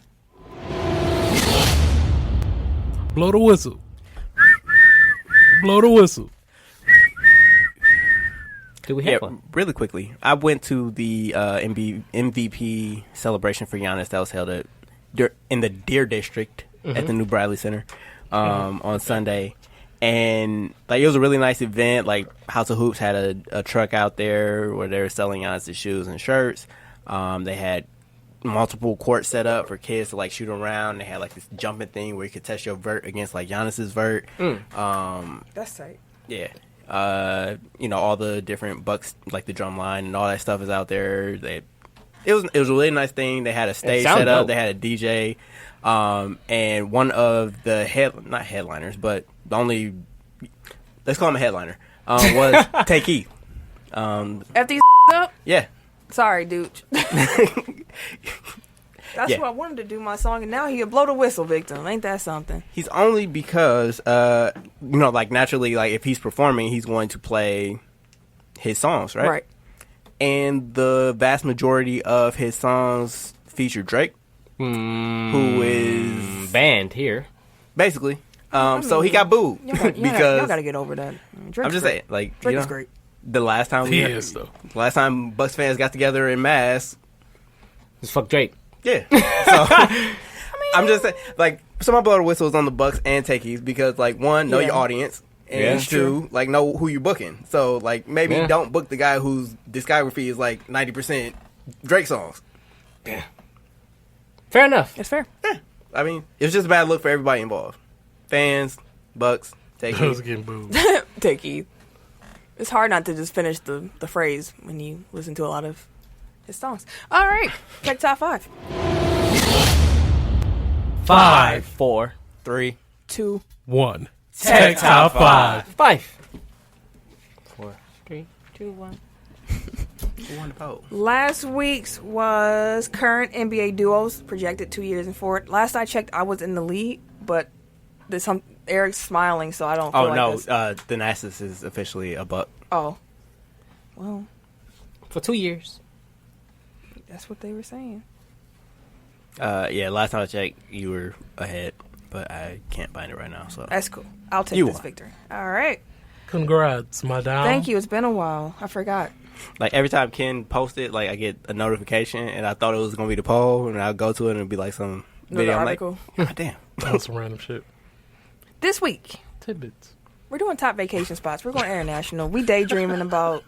Blow the whistle. Blow the whistle. Do we Yeah, have one? really quickly. I went to the MVP celebration for Giannis that was held in the Deer District at the New Bradley Center on Sunday. And, like, it was a really nice event. Like, House of Hoops had a truck out there where they were selling Giannis' shoes and shirts. They had multiple courts set up for kids to, like, shoot around. They had, like, this jumping thing where you could test your vert against, like, Giannis's vert. That's tight. Yeah. All the different bucks, like the drum line and all that stuff is out there. It was a really nice thing. They had a stage sounds set up. dope. They had a DJ. And one of the not headliners, but the only, let's call him a headliner, was Tay Keith. F these up? Yeah. Sorry, dude. That's Yeah. what I wanted to do my song, and now he'll blow the whistle, victim. Ain't that something? He's only because, like, naturally, like, if he's performing, he's going to play his songs, right? Right. and the vast majority of his songs feature Drake, who is banned here. basically. So he got booed because y'all gotta get over that. Drake's I'm just great. saying, like, Drake you is know, great. the last time last time Bucks fans got together in mass, Just fuck Drake. yeah. So I'm just saying, like, so my blow the whistle is on the Bucks and Techies because, like, one, know your audience, and Yeah. two, like, know who you're booking. So, like, maybe Yeah. don't book the guy whose discography is like 90% Drake songs. Fair enough. It's fair. I mean, it was just a bad look for everybody involved. Fans, Bucks, I was Techies. getting booed. Take Keith. It's hard not to just finish the phrase when you listen to a lot of his songs. All right, Tech Top 5. 5, 4, 3. 2. 1. Tech Top 5. 5, 4, 3, 2, 1. Who won the poll? Last week's was current NBA duos projected 2 years and forward. Last I checked, I was in the lead, but Eric's smiling, so I don't feel Oh, like no. this. The Nasus is officially a Buck. Oh. Well, For 2 years. that's what they were saying. Yeah, last time I checked, you were ahead, but I can't find it right now. So That's cool. I'll take You this won. victory. All right. Congrats, madame. Thank you. It's been a while. I forgot. like every time Ken posted, like I get a notification, and I thought it was gonna be the poll, and I'll go to it and it'll be like some Another video. I'm article. like, God damn. That's some random shit. This week, Tidbits. we're doing top vacation spots. We're going international. We daydreaming about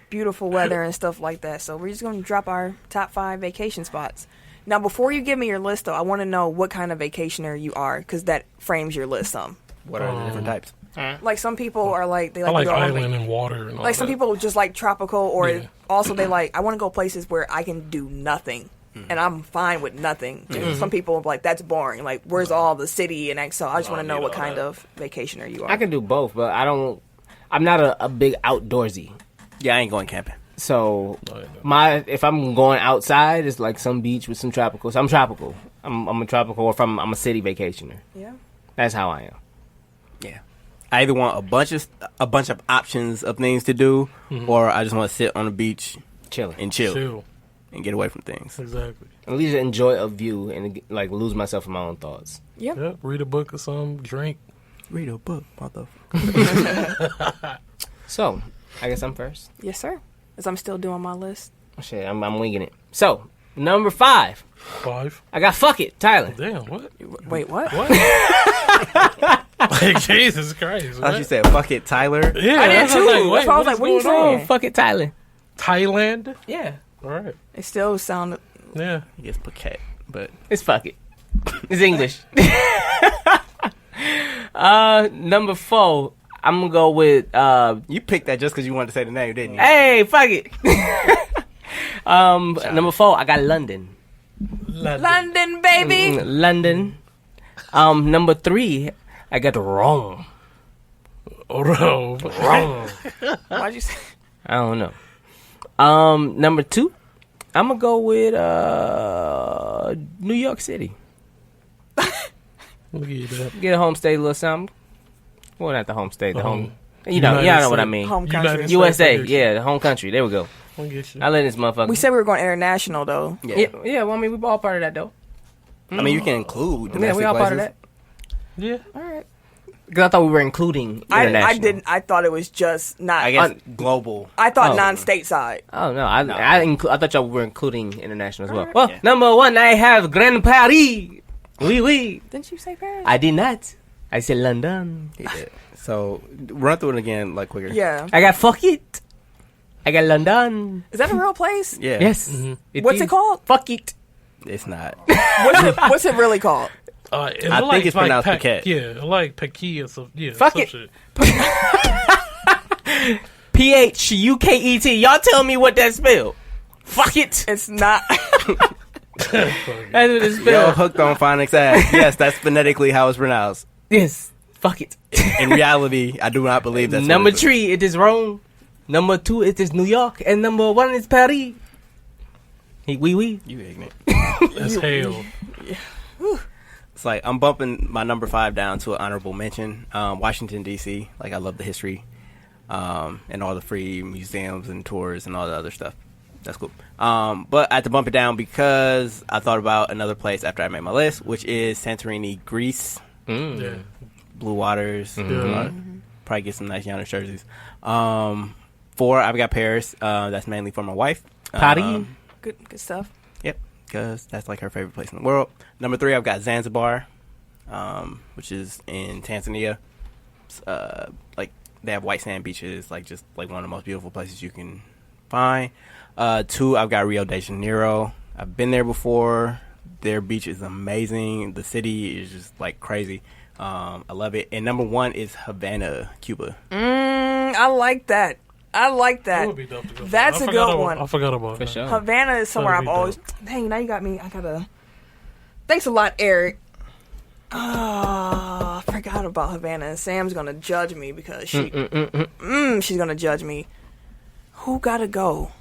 beautiful weather and stuff like that. So we're just going to drop our top 5 vacation spots. Now, before you give me your list, though, I want to know what kind of vacationer you are, because that frames your list some. What are the different types? Like some people are like they I like like to go on island and water and all like some that. people just like tropical, or Yeah. also they like I want to go places where I can do nothing. And I'm fine with nothing. Some people are like, that's boring. Like, where's all the city? And so I just want to know what kind of vacationer you are. I can do both, but I'm not a big outdoorsy. Yeah, I ain't going camping. So No. if I'm going outside, it's like some beach with some tropical. So I'm tropical. I'm a tropical, or I'm a city vacationer. Yeah. That's how I am. Yeah, I either want a bunch of options of things to do, or I just want to sit on the beach Chilling. and chill Chill. and get away from things. Exactly. At least enjoy a view and like lose myself in my own thoughts. Yep. Yep. Read a book or something. Drink. Read a book, motherfucker. So I guess I'm first. Yes, sir. As I'm still doing my list. Oh, shit, I'm winging it. So number 5, 5. I got Fuck It, Tyler. Damn. What? Wait, what? What? Like, Jesus Christ. I thought What? you said, fuck it, Tyler. Yeah. I did was too. like, That's wait, why I was like, what are you is going saying? on? Fuck It, Tyler. Thailand. Yeah, All right. It still sounded. Yeah. I guess Phuket, but it's Fuck It. It's English. Number 4, I'm gonna go with you picked that just because you wanted to say the name, didn't you? hey, fuck it. Number 4, I got London. London, baby! London. Number 3, I got Rome. Oh, no. Rome. Why'd you say? I don't know. Number 2, I'm gonna go with New York City. Look at that. Get a home state, a little something. Well, not the home state, the home. You United know what I States. mean. Home United country. States. USA, States. yeah, the home country. There we go. I'll get you. I let this motherfucker. We said we were going international, though. yeah. Well, I mean, we all part of that though. I mean, you can include Yeah, domestic we all part of places. that. Yeah. All right. Because I thought we were including I international. didn't. I thought it was just not. I guess global. I thought Oh. non-stateside. Oh no, I thought y'all were including international as well. Alright. Well, Yeah. number 1, I have Grand Paris. Oui. Didn't you say Paris? I did not. I said London. He did. So run through it again, like quicker. Yeah. I got Fuck It. I got London. Is that a real place? Yeah. Yes. What's is. it called? Fuck It. It's not. What's it really called? I think it's pronounced Phuket. Yeah, like Phuket or some, yeah, Fuck some it. shit. Phuket. Y'all tell me what that spelled. Fuck it. It's not. That's what it's Yo, spelled. hooked on phonics ass. Yes, that's phonetically how it's pronounced. Yes. Fuck it. In reality, I do not believe that's Number what it is. 3, it is Rome. Number 2, it is New York. And number 1 is Paris. Oui. You ignorant. That's hell. It's like I'm bumping my number 5 down to an honorable mention. Washington D.C. Like I love the history. and all the free museums and tours and all the other stuff. That's cool. But I had to bump it down because I thought about another place after I made my list, which is Santorini, Greece. Yeah. Blue waters. Probably get some nice Giannis jerseys. 4, I've got Paris. That's mainly for my wife. Paris. Good stuff. Yep, because that's like her favorite place in the world. Number 3, I've got Zanzibar, which is in Tanzania. It's, like they have white sand beaches, like just like one of the most beautiful places you can find. 2, I've got Rio de Janeiro. I've been there before. Their beach is amazing. The city is just like crazy. I love it. And number 1 is Havana, Cuba. I like that. That would be dope to go. That's a good one. I forgot about For that. sure. Havana is somewhere I've always. Dang, now you got me. I gotta. Thanks a lot, Eric. I forgot about Havana. And Sam's gonna judge me because she's gonna judge me. Who gotta go?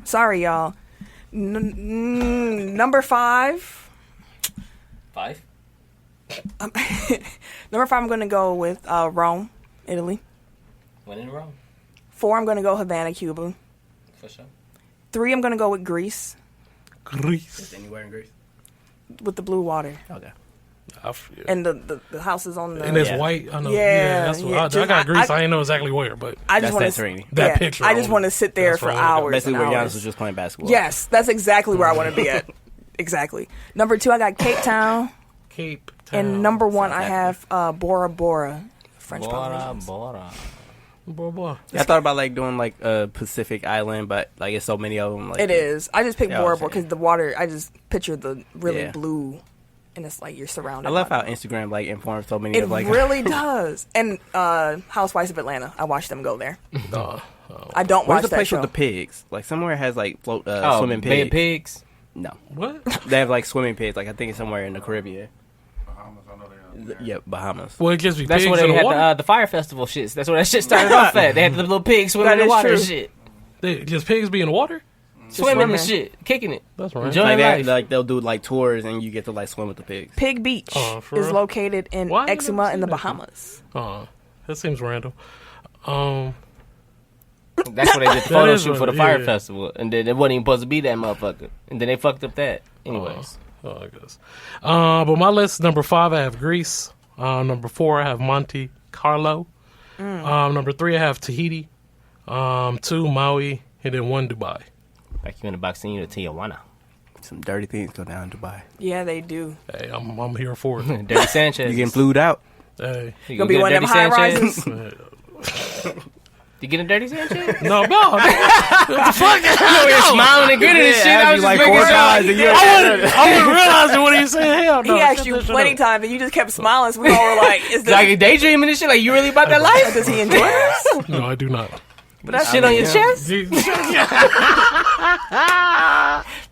Sorry, y'all. Number 5. 5. Number 5, I'm gonna go with Rome, Italy. When in Rome. 4, I'm gonna go Havana, Cuba. For sure. 3, I'm gonna go with Greece Greece. Anywhere in Greece? with the blue water Okay. and the houses on the. And it's white. I know. Yeah, That's what yeah. I got Greece. I didn't know exactly where, but I just That's want Santorini. That picture I just on- want to sit there that's for what I wanna go. hours. Basically, and where Giannis hours. was just playing basketball. Yes, that's exactly where I want to be at. Exactly. Number 2, I got Cape Town, Cape Town. and number 1, I South have Bora Bora, French Polynesians. Bora. Blah. I thought about like doing like a Pacific island, but like it's so many of them. Like, It is. I just picked Yeah, Bora I'm Bora saying. because the water. I just picture the really Yeah. blue, and it's like you're surrounded. I love by how Instagram like informs so many it of like. really does. And Housewives of Atlanta. I watched them go there. No. I don't Where's watch the that place show. with the pigs? Like somewhere has like float swimming Bay of pigs. Pigs. No, What? they have like swimming pigs. Like I think it's somewhere in the Caribbean. Bahamas, I know they are. Yeah, Bahamas. Well, it gives me That's pigs where in they the had water. the fire festival shits. That's where that shit started off at. They had the little pigs swimming That in the is water true. and shit. Just pigs be in the water? Swimming and swimming. shit. Kicking it. That's right. Enjoying Like, life. they'll do like tours and you get to like swim with the pigs. Pig Beach For is real? located in Why I never Exuma in seen the that? Bahamas. That seems random. That's where they did the That photo is shoot for the right, fire yeah. festival. And then it wasn't even supposed to be that motherfucker. And then they fucked up that. Anyways. I guess. But my list, number 5, I have Greece. Number 4, I have Monte Carlo. Number 3, I have Tahiti. 2, Maui. And then 1, Dubai. Like you in the box and you to Tijuana. Some dirty things go down in Dubai. Yeah, they do. Hey, I'm here for it. Dirty Sanchez. You getting flued out? Hey. You Gonna be one of them high rises. You getting a Dirty Sanchez? No. You're smiling and grinning and shit. I was just making sure. I wouldn't realize it when he said hell no. He asked Shut you that shit plenty up. times, and you just kept smiling. So we all were like, "Is this? Like daydreaming and shit. Like you really about that life? Does he enjoy this?" No, I do not. But that's Shit on your yeah. chest?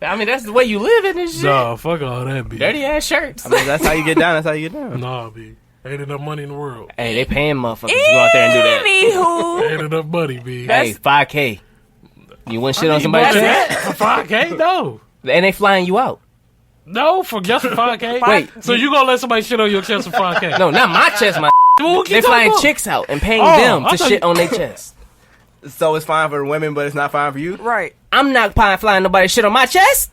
I mean, that's the way you live in and shit. No, fuck all that, B. Dirty ass shirts. I mean, that's how you get down. That's how you get down. Nah, B. Ain't enough money in the world. Hey, they paying motherfuckers to go out there and do that. Anywho, Ain't enough money, B. Hey, 5K. You want shit on somebody's That's chest? it? For 5K? No. And they flying you out. No, for just for 5K? Wait. So you gonna let somebody shit on your chest for 5K? No, not my chest, my Well, keep They talking flying about- chicks out and paying Oh, them I to thought shit you- on their chest. So it's fine for the women, but it's not fine for you. right? I'm not flying nobody shit on my chest.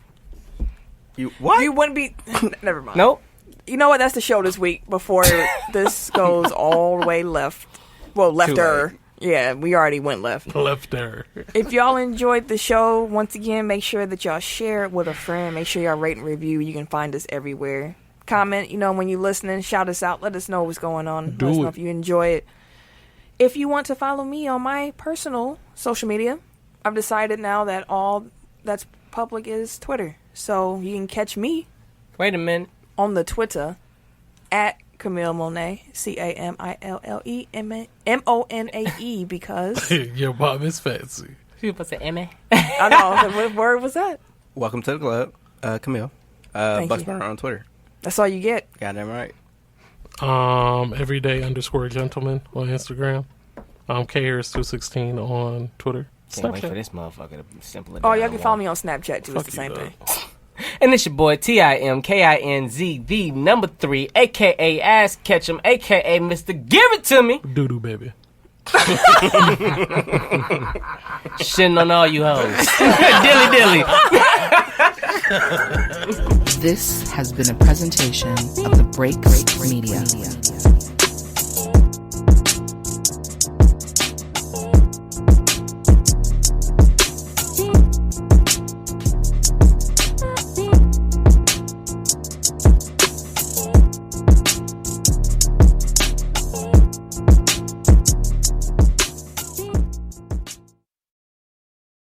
You what? You wouldn't be. Never mind. Nope. You know what? That's the show this week. Before this goes all the way left. Well, lefter. Yeah, we already went left. Left there. If y'all enjoyed the show, once again, make sure that y'all share it with a friend. Make sure y'all rate and review. You can find us everywhere. Comment, when you're listening, shout us out. Let us know what's going on. Do Let us know it. if you enjoy it. If you want to follow me on my personal social media, I've decided now that all that's public is Twitter. So you can catch me Wait a minute. on the Twitter at Camille Monet, CamilleMonae, because Your mom is fancy. You supposed to say Emma? I know what word was that? Welcome to the club, Camille. Thank you. Bucksburner on Twitter. That's all you get. Goddamn right. Everyday_gentleman on Instagram. KHarris216 on Twitter. Can't wait for Snapchat. this motherfucker to simple it Oh, down. y'all can follow me on Snapchat too. It's the same thing. And it's your boy TIMKINZ, the number 3, aka Ass Ketchum, aka Mr. Give It To Me. Doo-doo, baby. Shitting on all you hoes. Dilly. This has been a presentation of the Break Media.